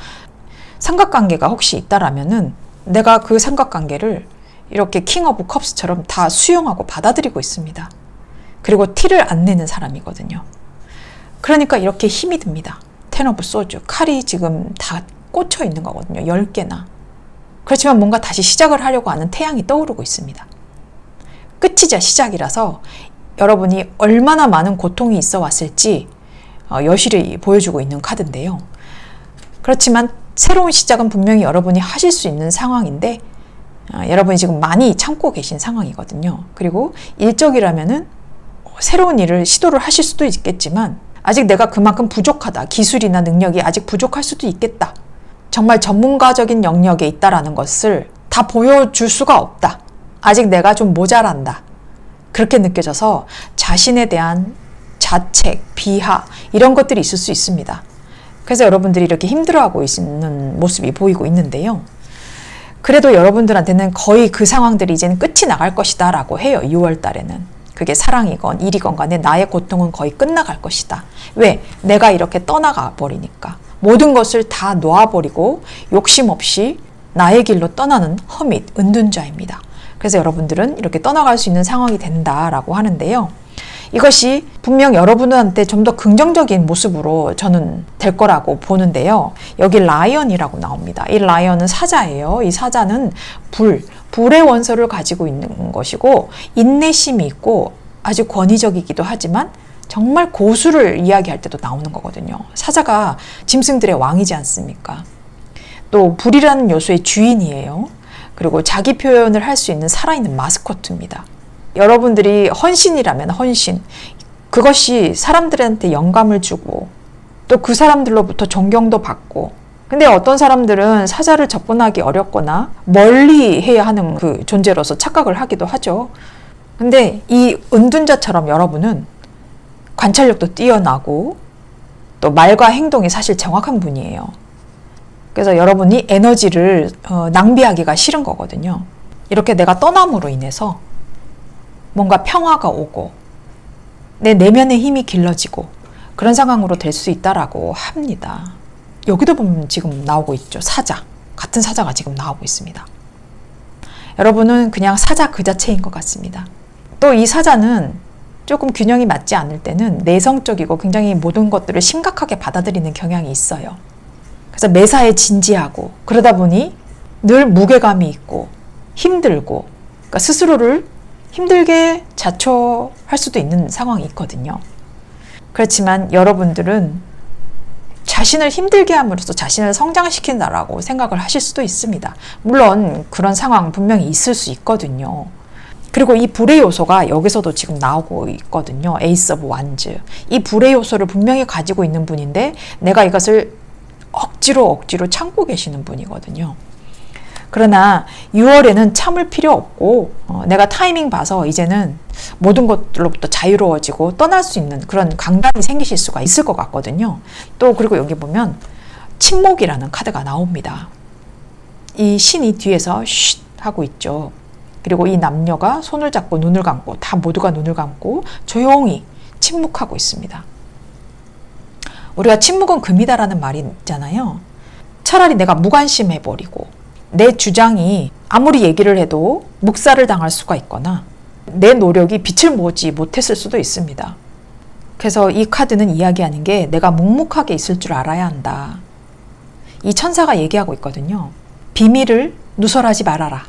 삼각관계가 혹시 있다라면은 내가 그 삼각관계를 이렇게 킹 오브 컵스처럼 다 수용하고 받아들이고 있습니다. 그리고 티를 안 내는 사람이거든요. 그러니까 이렇게 힘이 듭니다. 텐 오브 소주, 칼이 지금 다 꽂혀 있는 거거든요. 10개나. 그렇지만 뭔가 다시 시작을 하려고 하는 태양이 떠오르고 있습니다. 끝이자 시작이라서 여러분이 얼마나 많은 고통이 있어 왔을지 여실히 보여주고 있는 카드인데요. 그렇지만 새로운 시작은 분명히 여러분이 하실 수 있는 상황인데 여러분이 지금 많이 참고 계신 상황이거든요. 그리고 일적이라면은 새로운 일을 시도를 하실 수도 있겠지만 아직 내가 그만큼 부족하다. 기술이나 능력이 아직 부족할 수도 있겠다. 정말 전문가적인 영역에 있다라는 것을 다 보여줄 수가 없다. 아직 내가 좀 모자란다. 그렇게 느껴져서 자신에 대한 자책, 비하 이런 것들이 있을 수 있습니다. 그래서 여러분들이 이렇게 힘들어하고 있는 모습이 보이고 있는데요. 그래도 여러분들한테는 거의 그 상황들이 이제는 끝이 나갈 것이다 라고 해요. 6월 달에는. 그게 사랑이건 일이건 간에 나의 고통은 거의 끝나갈 것이다. 왜? 내가 이렇게 떠나가 버리니까. 모든 것을 다 놓아버리고 욕심 없이 나의 길로 떠나는 허밋, 은둔자입니다. 그래서 여러분들은 이렇게 떠나갈 수 있는 상황이 된다라고 하는데요. 이것이 분명 여러분한테 좀 더 긍정적인 모습으로 저는 될 거라고 보는데요. 여기 라이언이라고 나옵니다. 이 라이언은 사자예요. 이 사자는 불의 원소를 가지고 있는 것이고 인내심이 있고 아주 권위적이기도 하지만 정말 고수를 이야기할 때도 나오는 거거든요. 사자가 짐승들의 왕이지 않습니까? 또 불이라는 요소의 주인이에요. 그리고 자기 표현을 할 수 있는 살아있는 마스코트입니다. 여러분들이 헌신이라면 헌신, 그것이 사람들한테 영감을 주고 또 그 사람들로부터 존경도 받고 근데 어떤 사람들은 사자를 접근하기 어렵거나 멀리 해야 하는 그 존재로서 착각을 하기도 하죠. 근데 이 은둔자처럼 여러분은 관찰력도 뛰어나고 또 말과 행동이 사실 정확한 분이에요. 그래서 여러분이 에너지를 낭비하기가 싫은 거거든요. 이렇게 내가 떠남으로 인해서 뭔가 평화가 오고 내 내면의 힘이 길러지고 그런 상황으로 될 수 있다라고 합니다. 여기도 보면 지금 나오고 있죠. 사자. 같은 사자가 지금 나오고 있습니다. 여러분은 그냥 사자 그 자체인 것 같습니다. 또 이 사자는 조금 균형이 맞지 않을 때는 내성적이고 굉장히 모든 것들을 심각하게 받아들이는 경향이 있어요. 그래서 매사에 진지하고 그러다 보니 늘 무게감이 있고 힘들고 그러니까 스스로를 힘들게 자초할 수도 있는 상황이 있거든요. 그렇지만 여러분들은 자신을 힘들게 함으로써 자신을 성장시킨다라고 생각을 하실 수도 있습니다. 물론 그런 상황 분명히 있을 수 있거든요. 그리고 이 불의 요소가 여기서도 지금 나오고 있거든요. 에이스 오브 완즈. 이 불의 요소를 분명히 가지고 있는 분인데 내가 이것을 억지로 참고 계시는 분이거든요. 그러나 6월에는 참을 필요 없고 내가 타이밍 봐서 이제는 모든 것들로부터 자유로워지고 떠날 수 있는 그런 강단이 생기실 수가 있을 것 같거든요. 또 그리고 여기 보면 침묵이라는 카드가 나옵니다. 이 신이 뒤에서 쉿 하고 있죠. 그리고 이 남녀가 손을 잡고 눈을 감고 다 모두가 눈을 감고 조용히 침묵하고 있습니다. 우리가 침묵은 금이다라는 말이 있잖아요. 차라리 내가 무관심해버리고 내 주장이 아무리 얘기를 해도 묵살을 당할 수가 있거나 내 노력이 빛을 보지 못했을 수도 있습니다. 그래서 이 카드는 이야기하는 게 내가 묵묵하게 있을 줄 알아야 한다. 이 천사가 얘기하고 있거든요. 비밀을 누설하지 말아라.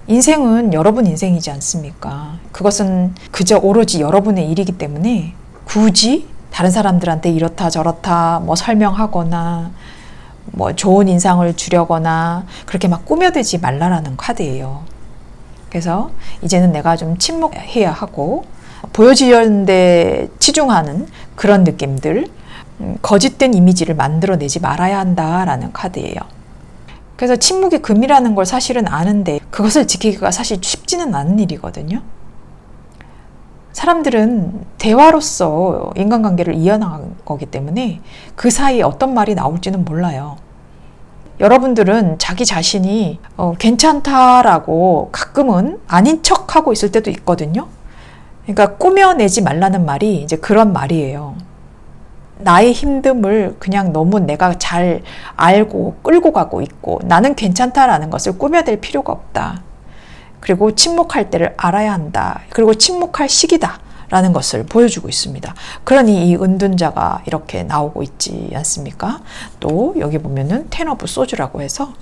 인생은 여러분 인생이지 않습니까? 그것은 그저 오로지 여러분의 일이기 때문에 굳이 다른 사람들한테 이렇다 저렇다 뭐 설명하거나 뭐 좋은 인상을 주려거나 그렇게 막 꾸며대지 말라라는 카드예요. 그래서 이제는 내가 좀 침묵해야 하고 보여지려는 데 치중하는 그런 느낌들, 거짓된 이미지를 만들어내지 말아야 한다라는 카드예요. 그래서 침묵이 금이라는 걸 사실은 아는데 그것을 지키기가 사실 쉽지는 않은 일이거든요. 사람들은 대화로서 인간관계를 이어나간 거기 때문에 그 사이에 어떤 말이 나올지는 몰라요. 여러분들은 자기 자신이 괜찮다라고 가끔은 아닌 척하고 있을 때도 있거든요. 그러니까 꾸며내지 말라는 말이 이제 그런 말이에요. 나의 힘듦을 그냥 너무 내가 잘 알고 끌고 가고 있고 나는 괜찮다라는 것을 꾸며댈 필요가 없다. 그리고 침묵할 때를 알아야 한다. 그리고 침묵할 시기다. 라는 것을 보여주고 있습니다. 그러니 이 은둔자가 이렇게 나오고 있지 않습니까? 또 여기 보면은 텐 오브 소주라고 해서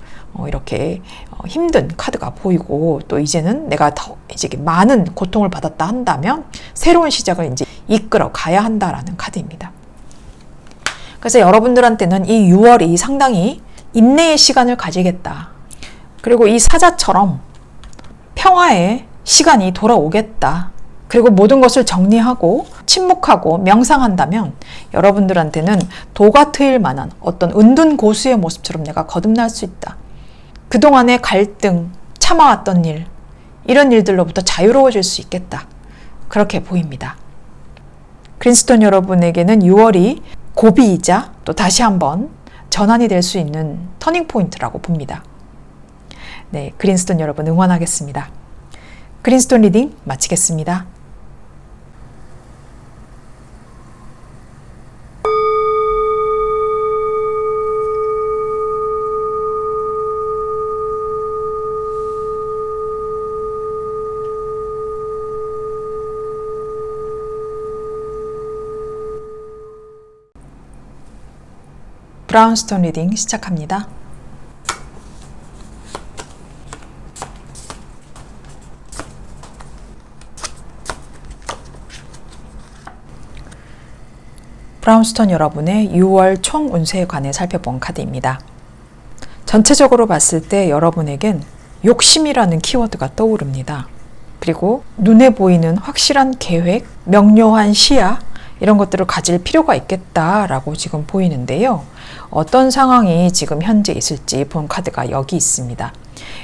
이렇게 힘든 카드가 보이고 또 이제는 내가 더 이제 많은 고통을 받았다 한다면 새로운 시작을 이제 이끌어 가야 한다라는 카드입니다. 그래서 여러분들한테는 이 6월이 상당히 인내의 시간을 가지겠다. 그리고 이 사자처럼 평화의 시간이 돌아오겠다. 그리고 모든 것을 정리하고 침묵하고 명상한다면 여러분들한테는 도가 트일 만한 어떤 은둔 고수의 모습처럼 내가 거듭날 수 있다. 그동안의 갈등, 참아왔던 일, 이런 일들로부터 자유로워질 수 있겠다. 그렇게 보입니다. 그린스톤 여러분에게는 6월이 고비이자 또 다시 한번 전환이 될 수 있는 터닝 포인트라고 봅니다. 네, 그린스톤 여러분 응원하겠습니다. 그린스톤 리딩 마치겠습니다. 브라운스톤 리딩 시작합니다. 브라운스톤 여러분의 6월 총 운세에 관해 살펴본 카드입니다. 전체적으로 봤을 때 여러분에겐 욕심이라는 키워드가 떠오릅니다. 그리고 눈에 보이는 확실한 계획, 명료한 시야 이런 것들을 가질 필요가 있겠다라고 지금 보이는데요. 어떤 상황이 지금 현재 있을지 본 카드가 여기 있습니다.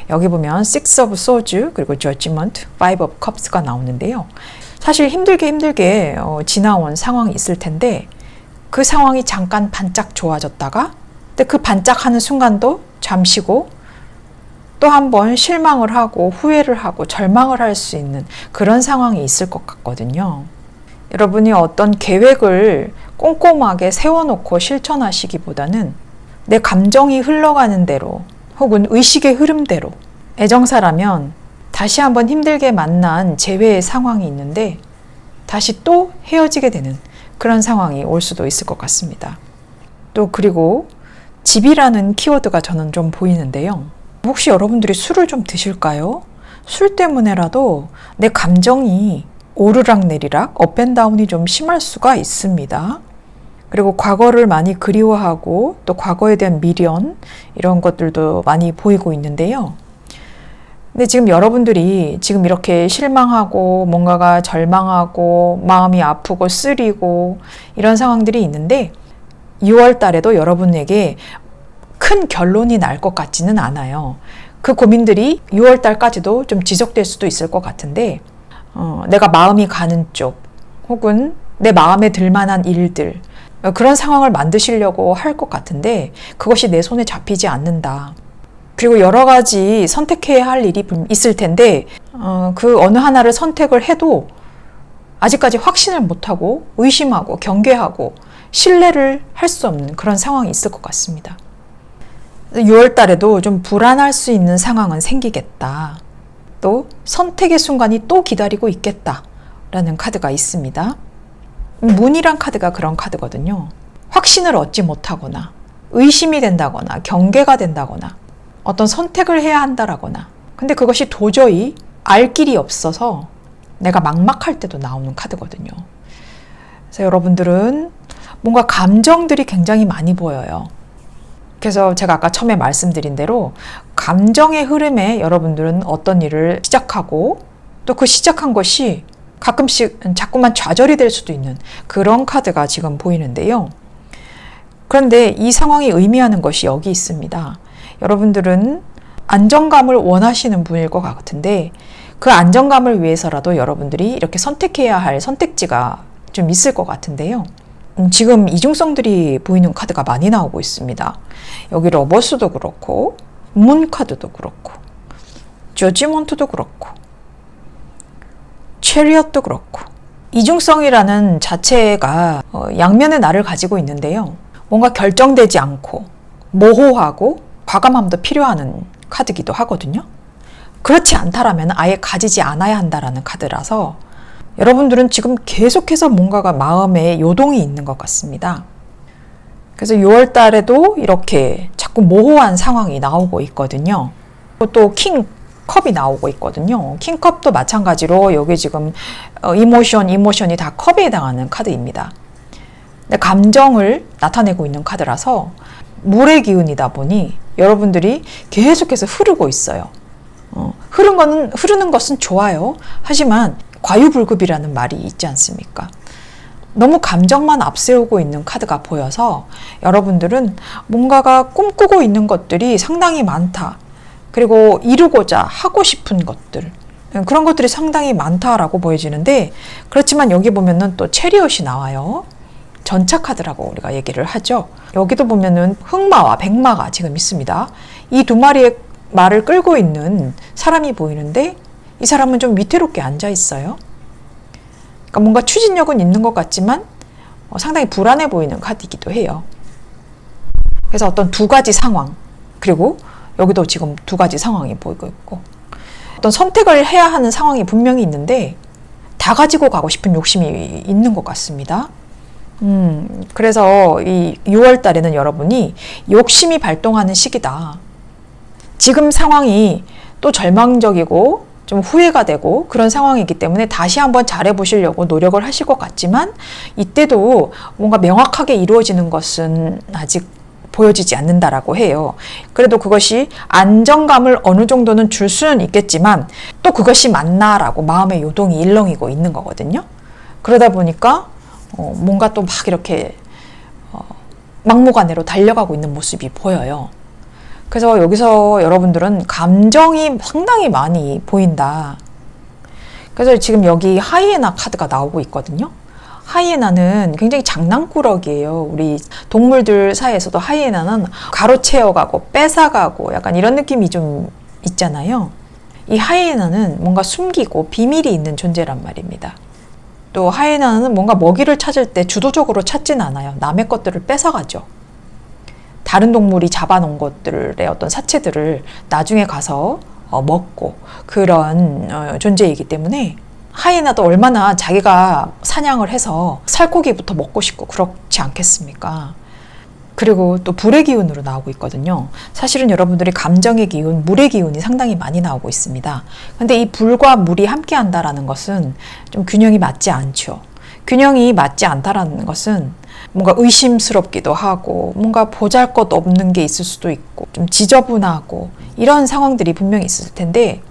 여기 보면 Six of Swords 그리고 Judgment, Five of Cups가 나오는데요. 사실 힘들게 지나온 상황이 있을 텐데 그 상황이 잠깐 반짝 좋아졌다가 근데 그 반짝하는 순간도 잠시고 또 한 번 실망을 하고 후회를 하고 절망을 할 수 있는 그런 상황이 있을 것 같거든요. 여러분이 어떤 계획을 꼼꼼하게 세워놓고 실천하시기보다는 내 감정이 흘러가는 대로 혹은 의식의 흐름대로 애정사라면 다시 한번 힘들게 만난 재회의 상황이 있는데 다시 또 헤어지게 되는 그런 상황이 올 수도 있을 것 같습니다. 또 그리고 집이라는 키워드가 저는 좀 보이는데요. 혹시 여러분들이 술을 좀 드실까요? 술 때문에라도 내 감정이 오르락내리락 업앤다운이 좀 심할 수가 있습니다. 그리고 과거를 많이 그리워하고 또 과거에 대한 미련 이런 것들도 많이 보이고 있는데요. 근데 지금 여러분들이 지금 이렇게 실망하고 뭔가가 절망하고 마음이 아프고 쓰리고 이런 상황들이 있는데 6월 달에도 여러분에게 큰 결론이 날 것 같지는 않아요. 그 고민들이 6월 달까지도 좀 지속될 수도 있을 것 같은데 내가 마음이 가는 쪽 혹은 내 마음에 들만한 일들 그런 상황을 만드시려고 할 것 같은데 그것이 내 손에 잡히지 않는다. 그리고 여러 가지 선택해야 할 일이 있을 텐데 그 어느 하나를 선택을 해도 아직까지 확신을 못하고 의심하고 경계하고 신뢰를 할 수 없는 그런 상황이 있을 것 같습니다. 6월 달에도 좀 불안할 수 있는 상황은 생기겠다. 또 선택의 순간이 또 기다리고 있겠다라는 카드가 있습니다. 문이란 카드가 그런 카드거든요. 확신을 얻지 못하거나 의심이 된다거나 경계가 된다거나 어떤 선택을 해야 한다라거나 근데 그것이 도저히 알 길이 없어서 내가 막막할 때도 나오는 카드거든요. 그래서 여러분들은 뭔가 감정들이 굉장히 많이 보여요. 그래서 제가 아까 처음에 말씀드린 대로 감정의 흐름에 여러분들은 어떤 일을 시작하고 또 그 시작한 것이 가끔씩 자꾸만 좌절이 될 수도 있는 그런 카드가 지금 보이는데요. 그런데 이 상황이 의미하는 것이 여기 있습니다. 여러분들은 안정감을 원하시는 분일 것 같은데 그 안정감을 위해서라도 여러분들이 이렇게 선택해야 할 선택지가 좀 있을 것 같은데요. 지금 이중성들이 보이는 카드가 많이 나오고 있습니다. 여기 러버스도 그렇고 문 카드도 그렇고 저지먼트도 그렇고 체리엇도 그렇고 이중성이라는 자체가 양면의 날을 가지고 있는데요. 뭔가 결정되지 않고 모호하고 과감함도 필요한 카드기도 하거든요. 그렇지 않다라면 아예 가지지 않아야 한다라는 카드라서 여러분들은 지금 계속해서 뭔가가 마음에 요동이 있는 것 같습니다. 그래서 6월 달에도 이렇게 자꾸 모호한 상황이 나오고 있거든요. 또 킹컵이 나오고 있거든요. 킹컵도 마찬가지로 여기 지금 이모션이 다 컵에 해당하는 카드입니다. 감정을 나타내고 있는 카드라서 물의 기운이다 보니 여러분들이 계속해서 흐르고 있어요. 흐르는 것은 좋아요. 하지만 과유불급이라는 말이 있지 않습니까? 너무 감정만 앞세우고 있는 카드가 보여서 여러분들은 뭔가가 꿈꾸고 있는 것들이 상당히 많다. 그리고 이루고자 하고 싶은 것들 그런 것들이 상당히 많다라고 보여지는데 그렇지만 여기 보면은 또 체리엇이 나와요. 전차 카드라고 우리가 얘기를 하죠. 여기도 보면은 흑마와 백마가 지금 있습니다. 이 두 마리의 말을 끌고 있는 사람이 보이는데 이 사람은 좀 위태롭게 앉아 있어요. 그러니까 뭔가 추진력은 있는 것 같지만 상당히 불안해 보이는 카드이기도 해요. 그래서 어떤 두 가지 상황 그리고 여기도 지금 두 가지 상황이 보이고 있고 어떤 선택을 해야 하는 상황이 분명히 있는데 다 가지고 가고 싶은 욕심이 있는 것 같습니다. 그래서 이 6월 달에는 여러분이 욕심이 발동하는 시기다. 지금 상황이 또 절망적이고 좀 후회가 되고 그런 상황이기 때문에 다시 한번 잘해보시려고 노력을 하실 것 같지만 이때도 뭔가 명확하게 이루어지는 것은 아직 보여지지 않는다라고 해요. 그래도 그것이 안정감을 어느 정도는 줄 수는 있겠지만 또 그것이 맞나라고 마음의 요동이 일렁이고 있는 거거든요. 그러다 보니까 뭔가 또 막 이렇게 막무가내로 달려가고 있는 모습이 보여요. 그래서 여기서 여러분들은 감정이 상당히 많이 보인다. 그래서 지금 여기 하이에나 카드가 나오고 있거든요. 하이에나는 굉장히 장난꾸러기예요. 우리 동물들 사이에서도 하이에나는 가로채어가고 뺏어가고 약간 이런 느낌이 좀 있잖아요. 이 하이에나는 뭔가 숨기고 비밀이 있는 존재란 말입니다. 또 하이에나는 뭔가 먹이를 찾을 때 주도적으로 찾진 않아요. 남의 것들을 뺏어가죠. 다른 동물이 잡아놓은 것들의 어떤 사체들을 나중에 가서 먹고 그런 존재이기 때문에 하이에나도 얼마나 자기가 사냥을 해서 살코기부터 먹고 싶고 그렇지 않겠습니까? 그리고 또 불의 기운으로 나오고 있거든요. 사실은 여러분들이 감정의 기운, 물의 기운이 상당히 많이 나오고 있습니다. 근데 이 불과 물이 함께 한다라는 것은 좀 균형이 맞지 않죠. 균형이 맞지 않다라는 것은 뭔가 의심스럽기도 하고 뭔가 보잘것없는 게 있을 수도 있고 좀 지저분하고 이런 상황들이 분명히 있을 텐데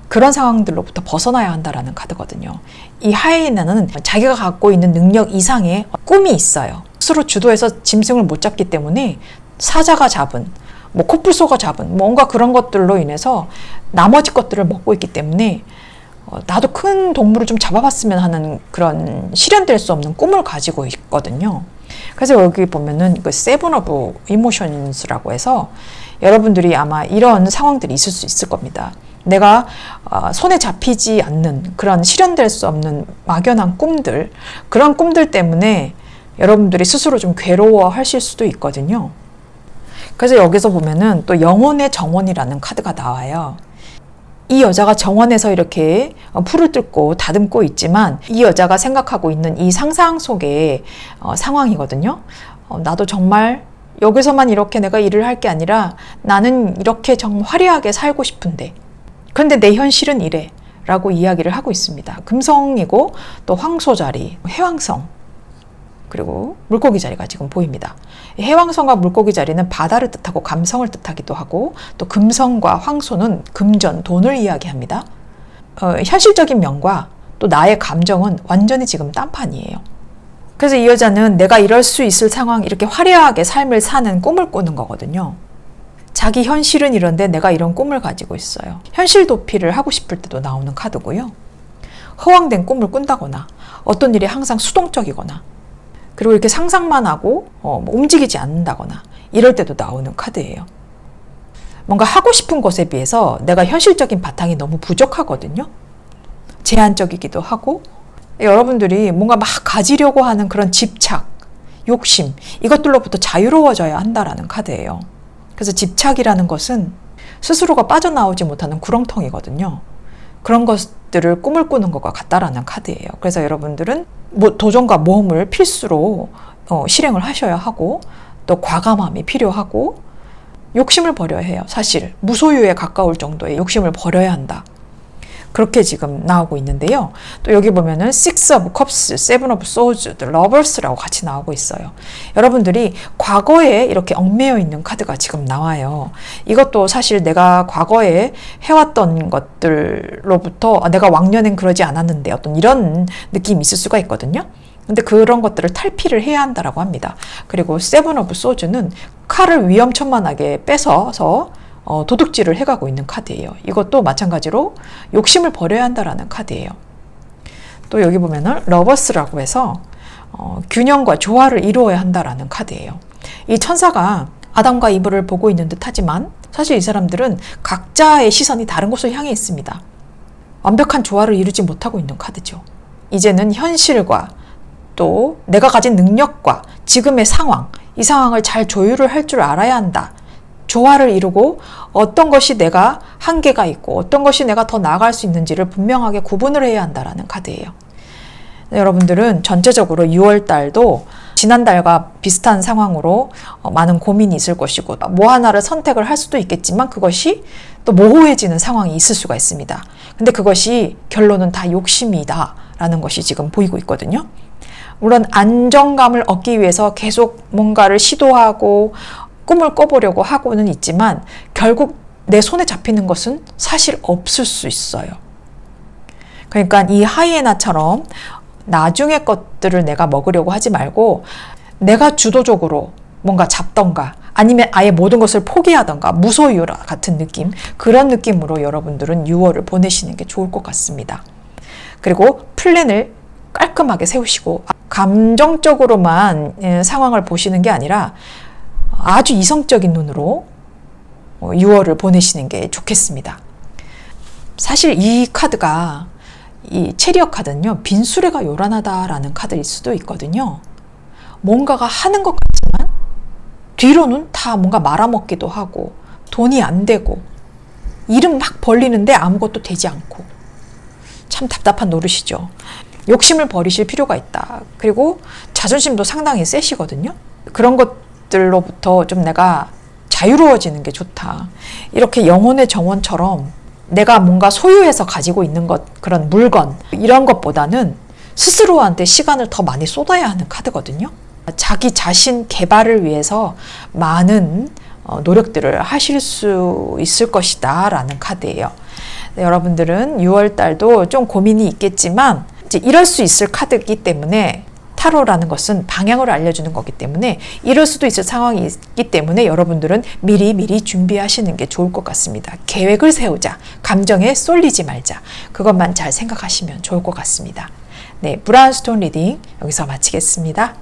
그런 상황들로부터 벗어나야 한다라는 카드거든요. 이 하이에나는 자기가 갖고 있는 능력 이상의 꿈이 있어요. 스스로 주도해서 짐승을 못 잡기 때문에 사자가 잡은, 코뿔소가 잡은 뭔가 그런 것들로 인해서 나머지 것들을 먹고 있기 때문에 나도 큰 동물을 좀 잡아봤으면 하는 그런 실현될 수 없는 꿈을 가지고 있거든요. 그래서 여기 보면은 그 세븐 오브 이모션스라고 해서 여러분들이 아마 이런 상황들이 있을 수 있을 겁니다. 내가 손에 잡히지 않는 그런 실현될 수 없는 막연한 꿈들, 그런 꿈들 때문에 여러분들이 스스로 좀 괴로워하실 수도 있거든요. 그래서 여기서 보면은 또 영혼의 정원이라는 카드가 나와요. 이 여자가 정원에서 이렇게 풀을 뜯고 다듬고 있지만 이 여자가 생각하고 있는 이 상상 속의 상황이거든요. 나도 정말 여기서만 이렇게 내가 일을 할 게 아니라 나는 이렇게 정말 화려하게 살고 싶은데 근데 내 현실은 이래 라고 이야기를 하고 있습니다. 금성이고 또 황소 자리, 해왕성 그리고 물고기 자리가 지금 보입니다. 해왕성과 물고기 자리는 바다를 뜻하고 감성을 뜻하기도 하고 또 금성과 황소는 금전, 돈을 이야기합니다. 현실적인 면과 또 나의 감정은 완전히 지금 딴판이에요. 그래서 이 여자는 내가 이럴 수 있을 상황, 이렇게 화려하게 삶을 사는 꿈을 꾸는 거거든요. 자기 현실은 이런데 내가 이런 꿈을 가지고 있어요. 현실 도피를 하고 싶을 때도 나오는 카드고요. 허황된 꿈을 꾼다거나 어떤 일이 항상 수동적이거나 그리고 이렇게 상상만 하고 움직이지 않는다거나 이럴 때도 나오는 카드예요. 뭔가 하고 싶은 것에 비해서 내가 현실적인 바탕이 너무 부족하거든요. 제한적이기도 하고 여러분들이 뭔가 막 가지려고 하는 그런 집착, 욕심 이것들로부터 자유로워져야 한다라는 카드예요. 그래서 집착이라는 것은 스스로가 빠져나오지 못하는 구렁텅이거든요. 그런 것들을 꿈을 꾸는 것과 같다라는 카드예요. 그래서 여러분들은 도전과 모험을 필수로 실행을 하셔야 하고 또 과감함이 필요하고 욕심을 버려야 해요. 사실 무소유에 가까울 정도의 욕심을 버려야 한다. 그렇게 지금 나오고 있는데요. 또 여기 보면은 Six of Cups, Seven of Swords, Lovers라고 같이 나오고 있어요. 여러분들이 과거에 이렇게 얽매여 있는 카드가 지금 나와요. 이것도 사실 내가 과거에 해왔던 것들로부터 내가 왕년엔 그러지 않았는데 어떤 이런 느낌이 있을 수가 있거든요. 근데 그런 것들을 탈피를 해야 한다라고 합니다. 그리고 세븐 오브 소즈는 칼을 위험천만하게 뺏어서 도둑질을 해가고 있는 카드예요. 이것도 마찬가지로 욕심을 버려야 한다라는 카드예요. 또 여기 보면은 러버스라고 해서 균형과 조화를 이루어야 한다라는 카드예요. 이 천사가 아담과 이브를 보고 있는 듯 하지만 사실 이 사람들은 각자의 시선이 다른 곳을 향해 있습니다. 완벽한 조화를 이루지 못하고 있는 카드죠. 이제는 현실과 또 내가 가진 능력과 지금의 상황, 이 상황을 잘 조율을 할 줄 알아야 한다. 조화를 이루고 어떤 것이 내가 한계가 있고 어떤 것이 내가 더 나아갈 수 있는지를 분명하게 구분을 해야 한다라는 카드예요. 여러분들은 전체적으로 6월 달도 지난달과 비슷한 상황으로 많은 고민이 있을 것이고 뭐 하나를 선택을 할 수도 있겠지만 그것이 또 모호해지는 상황이 있을 수가 있습니다. 근데 그것이 결론은 다 욕심이다 라는 것이 지금 보이고 있거든요. 물론 안정감을 얻기 위해서 계속 뭔가를 시도하고 꿈을 꿔보려고 하고는 있지만 결국 내 손에 잡히는 것은 사실 없을 수 있어요. 그러니까 이 하이에나처럼 나중의 것들을 내가 먹으려고 하지 말고 내가 주도적으로 뭔가 잡던가 아니면 아예 모든 것을 포기하던가 무소유 같은 느낌, 그런 느낌으로 여러분들은 6월을 보내시는 게 좋을 것 같습니다. 그리고 플랜을 깔끔하게 세우시고 감정적으로만 상황을 보시는 게 아니라 아주 이성적인 눈으로 6월을 보내시는 게 좋겠습니다. 사실 이 카드가 이 체리엇 카드는요, 빈수레가 요란하다라는 카드일 수도 있거든요. 뭔가가 하는 것 같지만 뒤로는 다 뭔가 말아먹기도 하고 돈이 안 되고 일은 막 벌리는데 아무것도 되지 않고 참 답답한 노릇이죠. 욕심을 버리실 필요가 있다. 그리고 자존심도 상당히 세시거든요. 그런 것들로부터 좀 내가 자유로워지는 게 좋다. 이렇게 영혼의 정원처럼 내가 뭔가 소유해서 가지고 있는 것, 그런 물건, 이런 것보다는 스스로한테 시간을 더 많이 쏟아야 하는 카드거든요. 자기 자신 개발을 위해서 많은 노력들을 하실 수 있을 것이다 라는 카드예요. 네, 여러분들은 6월 달도 좀 고민이 있겠지만 이제 이럴 수 있을 카드이기 때문에, 타로라는 것은 방향을 알려주는 거기 때문에 이럴 수도 있을 상황이 있기 때문에 여러분들은 미리 준비하시는 게 좋을 것 같습니다. 계획을 세우자. 감정에 쏠리지 말자. 그것만 잘 생각하시면 좋을 것 같습니다. 네, 브라운스톤 리딩 여기서 마치겠습니다.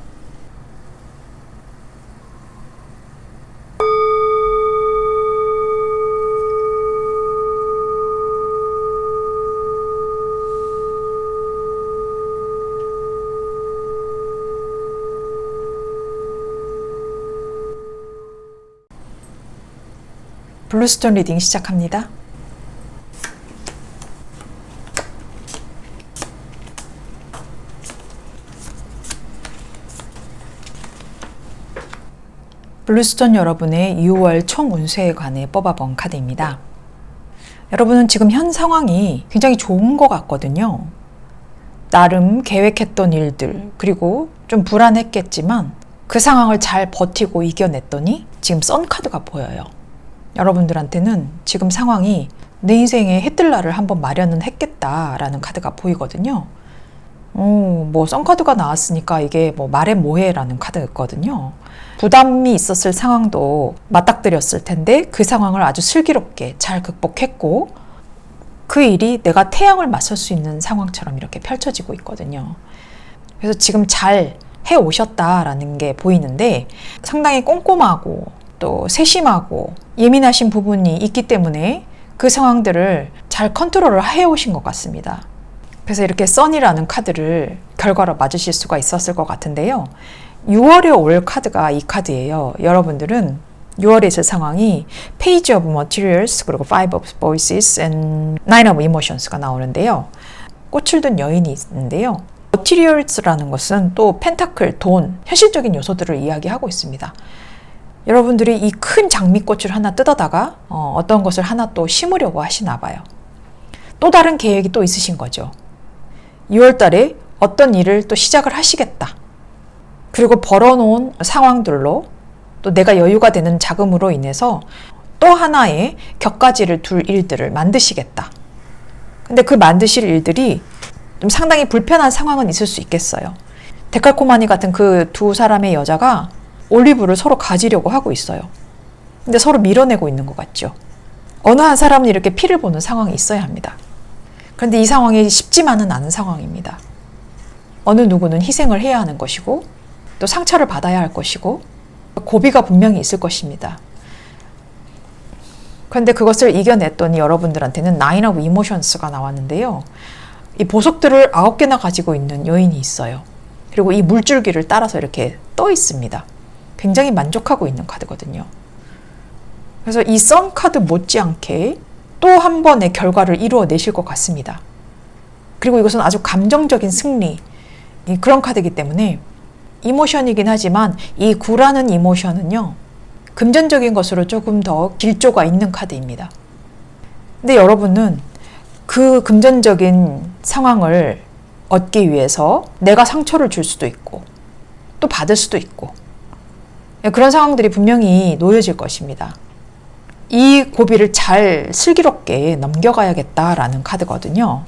블루스톤 리딩 시작합니다. 블루스톤 여러분의 6월 총 운세에 관해 뽑아본 카드입니다. 여러분은 지금 현 상황이 굉장히 좋은 것 같거든요. 나름 계획했던 일들, 그리고 좀 불안했겠지만 그 상황을 잘 버티고 이겨냈더니 지금 선 카드가 보여요. 여러분들한테는 지금 상황이 내 인생에 해뜰 날을 한번 마련은 했겠다라는 카드가 보이거든요. 뭐 썬카드가 나왔으니까 이게 뭐 말해 뭐해 라는 카드였거든요. 부담이 있었을 상황도 맞닥뜨렸을 텐데 그 상황을 아주 슬기롭게 잘 극복했고 그 일이 내가 태양을 맞설 수 있는 상황처럼 이렇게 펼쳐지고 있거든요. 그래서 지금 잘 해오셨다라는 게 보이는데 상당히 꼼꼼하고 또 세심하고 예민하신 부분이 있기 때문에 그 상황들을 잘 컨트롤을 해오신 것 같습니다. 그래서 이렇게 선이라는 카드를 결과로 맞으실 수가 있었을 것 같은데요. 6월에 올 카드가 이 카드예요. 여러분들은 6월에 있을 상황이 Page of Materials, 그리고 Five of Voices and Nine of Emotions가 나오는데요. 꽃을 든 여인이 있는데요. Materials라는 것은 또 펜타클, 돈, 현실적인 요소들을 이야기하고 있습니다. 여러분들이 이 큰 장미꽃을 하나 뜯어다가 어떤 것을 하나 또 심으려고 하시나 봐요. 또 다른 계획이 또 있으신 거죠. 6월 달에 어떤 일을 또 시작을 하시겠다. 그리고 벌어놓은 상황들로 또 내가 여유가 되는 자금으로 인해서 또 하나의 격가지를 둘 일들을 만드시겠다. 근데 그 만드실 일들이 좀 상당히 불편한 상황은 있을 수 있겠어요. 데칼코마니 같은 그 두 사람의 여자가 올리브를 서로 가지려고 하고 있어요. 근데 서로 밀어내고 있는 것 같죠. 어느 한 사람은 이렇게 피를 보는 상황이 있어야 합니다. 그런데 이 상황이 쉽지만은 않은 상황입니다. 어느 누구는 희생을 해야 하는 것이고 또 상처를 받아야 할 것이고 고비가 분명히 있을 것입니다. 그런데 그것을 이겨냈더니 여러분들한테는 Nine of Emotions가 나왔는데요. 이 보석들을 9개나 가지고 있는 여인이 있어요. 그리고 이 물줄기를 따라서 이렇게 떠 있습니다. 굉장히 만족하고 있는 카드거든요. 그래서 이 선 카드 못지않게 또 한 번의 결과를 이루어내실 것 같습니다. 그리고 이것은 아주 감정적인 승리, 그런 카드이기 때문에 이모션이긴 하지만 이 9라는 이모션은요, 금전적인 것으로 조금 더 길조가 있는 카드입니다. 근데 여러분은 그 금전적인 상황을 얻기 위해서 내가 상처를 줄 수도 있고 또 받을 수도 있고 그런 상황들이 분명히 놓여질 것입니다. 이 고비를 잘 슬기롭게 넘겨가야겠다라는 카드거든요.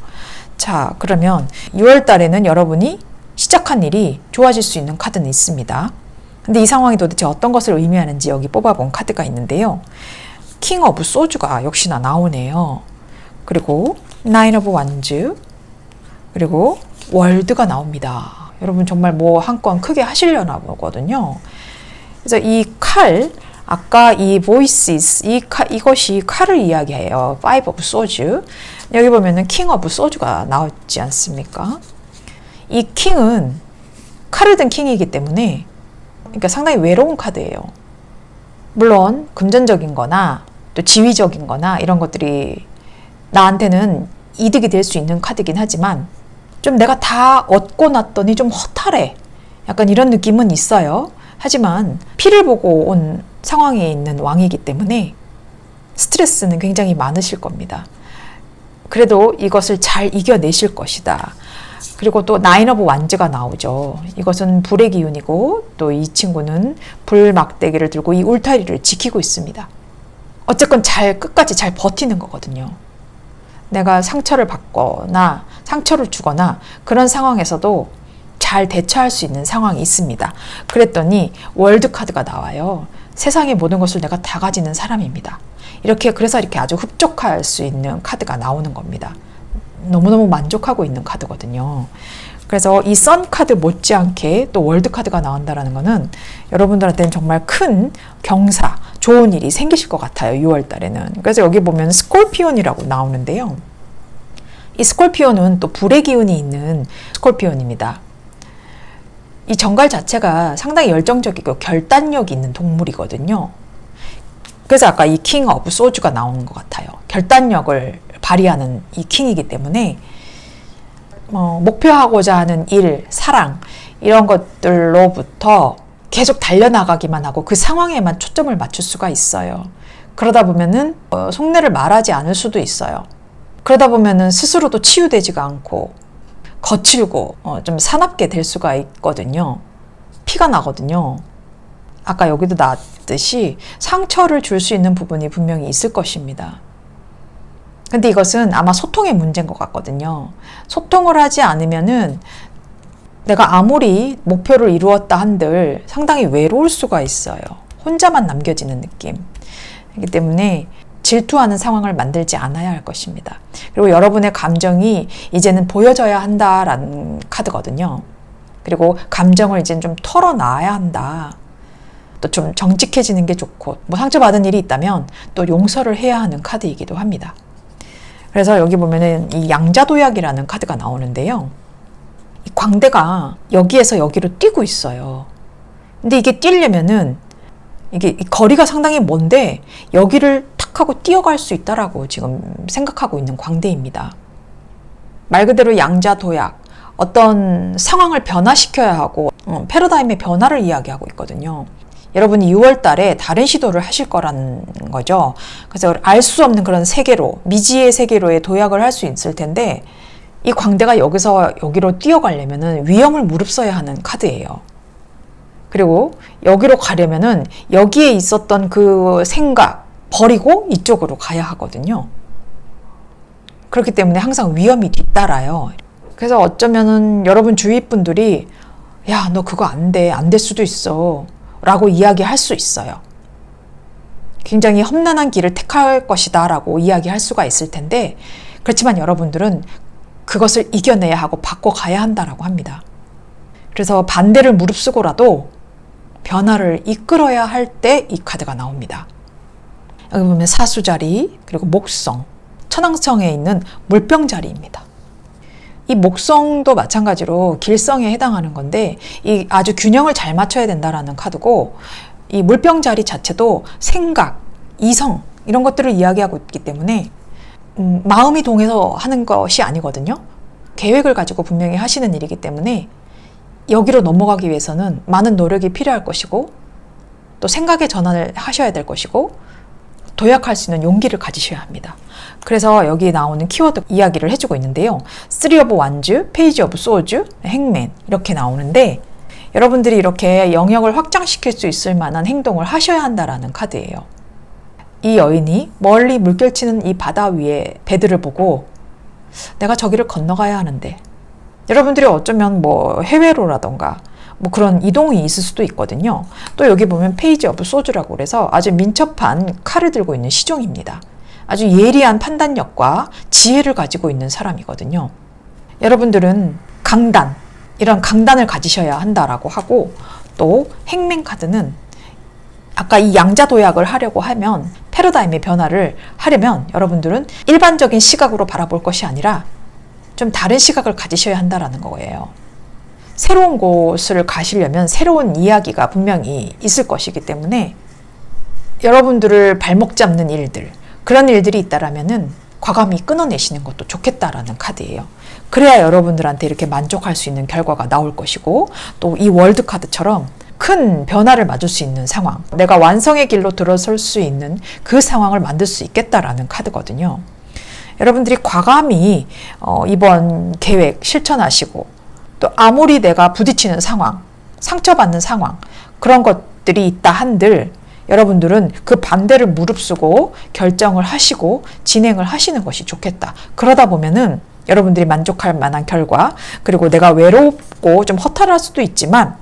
자, 그러면 6월 달에는 여러분이 시작한 일이 좋아질 수 있는 카드는 있습니다. 근데 이 상황이 도대체 어떤 것을 의미하는지 여기 뽑아본 카드가 있는데요. 킹 오브 소주가 역시나 나오네요. 그리고 나인 오브 완즈, 그리고 월드가 나옵니다. 여러분 정말 뭐 한 건 크게 하시려나 보거든요. 그래서 이 칼, 아까 이 voices, 이것이 칼을 이야기해요. Five of Swords. 여기 보면은 King of Swords가 나오지 않습니까? 이 킹은 칼을 든 킹이기 때문에 그러니까 상당히 외로운 카드예요. 물론 금전적인 거나 또 지위적인 거나 이런 것들이 나한테는 이득이 될 수 있는 카드긴 하지만 좀 내가 다 얻고 났더니 좀 허탈해. 약간 이런 느낌은 있어요. 하지만 피를 보고 온 상황에 있는 왕이기 때문에 스트레스는 굉장히 많으실 겁니다. 그래도 이것을 잘 이겨내실 것이다. 그리고 또 나인 오브 완즈가 나오죠. 이것은 불의 기운이고 또 이 친구는 불 막대기를 들고 이 울타리를 지키고 있습니다. 어쨌건 끝까지 잘 버티는 거거든요. 내가 상처를 받거나 상처를 주거나 그런 상황에서도 잘 대처할 수 있는 상황이 있습니다. 그랬더니 월드 카드가 나와요. 세상의 모든 것을 내가 다 가지는 사람입니다. 그래서 이렇게 아주 흡족할 수 있는 카드가 나오는 겁니다. 너무너무 만족하고 있는 카드거든요. 그래서 이 선 카드 못지않게 또 월드 카드가 나온다는 거는 여러분들한테는 정말 큰 경사, 좋은 일이 생기실 것 같아요. 6월 달에는. 그래서 여기 보면 스콜피온이라고 나오는데요. 이 스콜피온은 또 불의 기운이 있는 스콜피온입니다. 이 정갈 자체가 상당히 열정적이고 결단력이 있는 동물이거든요. 그래서 아까 이 킹 오브 소주가 나오는 것 같아요. 결단력을 발휘하는 이 킹이기 때문에 목표하고자 하는 일, 사랑 이런 것들로부터 계속 달려나가기만 하고 그 상황에만 초점을 맞출 수가 있어요. 그러다 보면은 속내를 말하지 않을 수도 있어요. 그러다 보면은 스스로도 치유되지가 않고 거칠고 좀 사납게 될 수가 있거든요. 피가 나거든요. 아까 여기도 나왔듯이 상처를 줄 수 있는 부분이 분명히 있을 것입니다. 근데 이것은 아마 소통의 문제인 것 같거든요. 소통을 하지 않으면은 내가 아무리 목표를 이루었다 한들 상당히 외로울 수가 있어요. 혼자만 남겨지는 느낌. 그렇기 때문에 질투하는 상황을 만들지 않아야 할 것입니다. 그리고 여러분의 감정이 이제는 보여져야 한다라는 카드거든요. 그리고 감정을 이제는 좀 털어놔야 한다. 또 좀 정직해지는 게 좋고 뭐 상처받은 일이 있다면 또 용서를 해야 하는 카드이기도 합니다. 그래서 여기 보면은 이 양자도약이라는 카드가 나오는데요. 이 광대가 여기에서 여기로 뛰고 있어요. 근데 이게 뛰려면은 이게 거리가 상당히 먼데 여기를 탁 하고 뛰어갈 수 있다라고 지금 생각하고 있는 광대입니다. 말 그대로 양자도약, 어떤 상황을 변화시켜야 하고 패러다임의 변화를 이야기하고 있거든요. 여러분이 6월 달에 다른 시도를 하실 거라는 거죠. 그래서 알 수 없는 그런 세계로, 미지의 세계로의 도약을 할 수 있을 텐데 이 광대가 여기서 여기로 뛰어가려면은 위험을 무릅써야 하는 카드예요. 그리고 여기로 가려면은 여기에 있었던 그 생각 버리고 이쪽으로 가야 하거든요. 그렇기 때문에 항상 위험이 뒤따라요. 그래서 어쩌면은 여러분 주위 분들이 야, 너 그거 안 돼. 안 될 수도 있어. 라고 이야기할 수 있어요. 굉장히 험난한 길을 택할 것이다 라고 이야기할 수가 있을 텐데 그렇지만 여러분들은 그것을 이겨내야 하고 바꿔가야 한다라고 합니다. 그래서 반대를 무릅쓰고라도 변화를 이끌어야 할 때 이 카드가 나옵니다. 여기 보면 사수자리, 그리고 목성, 천왕성에 있는 물병자리입니다. 이 목성도 마찬가지로 길성에 해당하는 건데 이 아주 균형을 잘 맞춰야 된다라는 카드고 이 물병자리 자체도 생각, 이성 이런 것들을 이야기하고 있기 때문에 마음이 동해서 하는 것이 아니거든요. 계획을 가지고 분명히 하시는 일이기 때문에 여기로 넘어가기 위해서는 많은 노력이 필요할 것이고 또 생각의 전환을 하셔야 될 것이고 도약할 수 있는 용기를 가지셔야 합니다. 그래서 여기 나오는 키워드 이야기를 해주고 있는데요. 3 of Wands, Page of Swords, Hangman 이렇게 나오는데 여러분들이 이렇게 영역을 확장시킬 수 있을 만한 행동을 하셔야 한다라는 카드예요. 이 여인이 멀리 물결치는 이 바다 위에 배들을 보고 내가 저기를 건너가야 하는데 여러분들이 어쩌면 뭐 해외로라던가 뭐 그런 이동이 있을 수도 있거든요. 또 여기 보면 페이지 오브 소주라고 그래서 아주 민첩한 칼을 들고 있는 시종입니다. 아주 예리한 판단력과 지혜를 가지고 있는 사람이거든요. 여러분들은 강단, 이런 강단을 가지셔야 한다라고 하고, 또 행맹 카드는 아까 이 양자 도약을 하려고 하면, 패러다임의 변화를 하려면 여러분들은 일반적인 시각으로 바라볼 것이 아니라 좀 다른 시각을 가지셔야 한다라는 거예요. 새로운 곳을 가시려면 새로운 이야기가 분명히 있을 것이기 때문에 여러분들을 발목 잡는 일들, 그런 일들이 있다라면은 과감히 끊어내시는 것도 좋겠다라는 카드예요. 그래야 여러분들한테 이렇게 만족할 수 있는 결과가 나올 것이고, 또 이 월드 카드처럼 큰 변화를 맞을 수 있는 상황, 내가 완성의 길로 들어설 수 있는 그 상황을 만들 수 있겠다라는 카드거든요. 여러분들이 과감히 이번 계획 실천하시고, 또 아무리 내가 부딪히는 상황, 상처받는 상황, 그런 것들이 있다 한들 여러분들은 그 반대를 무릅쓰고 결정을 하시고 진행을 하시는 것이 좋겠다. 그러다 보면은 여러분들이 만족할 만한 결과, 그리고 내가 외롭고 좀 허탈할 수도 있지만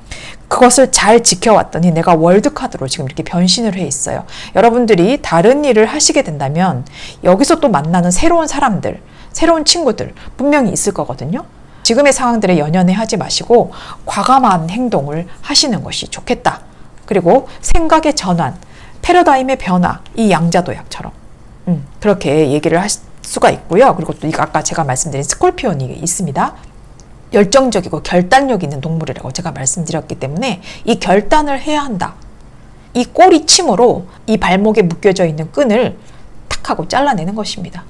그것을 잘 지켜왔더니 내가 월드카드로 지금 이렇게 변신을 해 있어요. 여러분들이 다른 일을 하시게 된다면 여기서 또 만나는 새로운 사람들, 새로운 친구들 분명히 있을 거거든요. 지금의 상황들에 연연해 하지 마시고 과감한 행동을 하시는 것이 좋겠다. 그리고 생각의 전환, 패러다임의 변화, 이 양자도약처럼 그렇게 얘기를 할 수가 있고요. 그리고 또 이거 아까 제가 말씀드린 스콜피온이 있습니다. 열정적이고 결단력 있는 동물이라고 제가 말씀드렸기 때문에 이 결단을 해야 한다. 이 꼬리침으로 이 발목에 묶여져 있는 끈을 탁 하고 잘라내는 것입니다.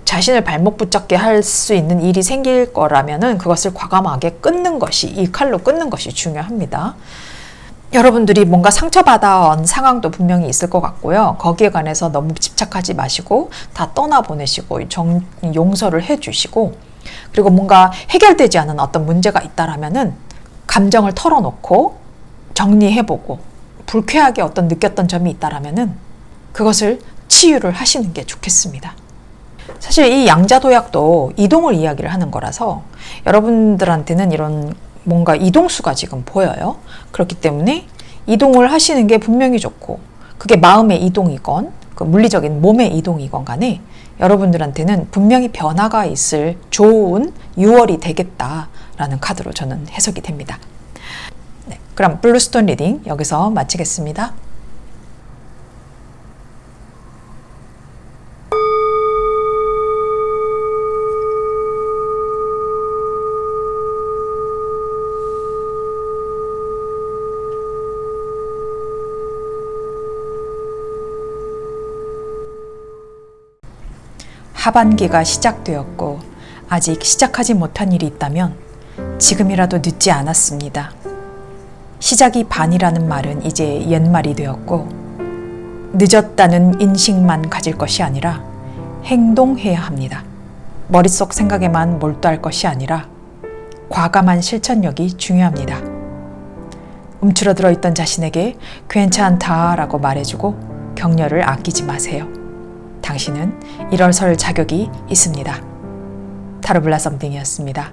자신을 발목 붙잡게 할 수 있는 일이 생길 거라면은 그것을 과감하게 끊는 것이, 이 칼로 끊는 것이 중요합니다. 여러분들이 뭔가 상처받아온 상황도 분명히 있을 것 같고요. 거기에 관해서 너무 집착하지 마시고 다 떠나보내시고 용서를 해주시고, 그리고 뭔가 해결되지 않은 어떤 문제가 있다라면은 감정을 털어놓고 정리해보고, 불쾌하게 어떤 느꼈던 점이 있다라면은 그것을 치유를 하시는 게 좋겠습니다. 사실 이 양자도약도 이동을 이야기를 하는 거라서 여러분들한테는 이런 뭔가 이동수가 지금 보여요. 그렇기 때문에 이동을 하시는 게 분명히 좋고, 그게 마음의 이동이건 그 물리적인 몸의 이동이건 간에 여러분들한테는 분명히 변화가 있을 좋은 6월이 되겠다라는 카드로 저는 해석이 됩니다. 네, 그럼 블루스톤 리딩 여기서 마치겠습니다. 하반기가 시작되었고 아직 시작하지 못한 일이 있다면 지금이라도 늦지 않았습니다. 시작이 반이라는 말은 이제 옛말이 되었고, 늦었다는 인식만 가질 것이 아니라 행동해야 합니다. 머릿속 생각에만 몰두할 것이 아니라 과감한 실천력이 중요합니다. 움츠러들어 있던 자신에게 괜찮다라고 말해주고 격려를 아끼지 마세요. 당신은 일어설 자격이 있습니다. 타로 블라썸띵이었습니다.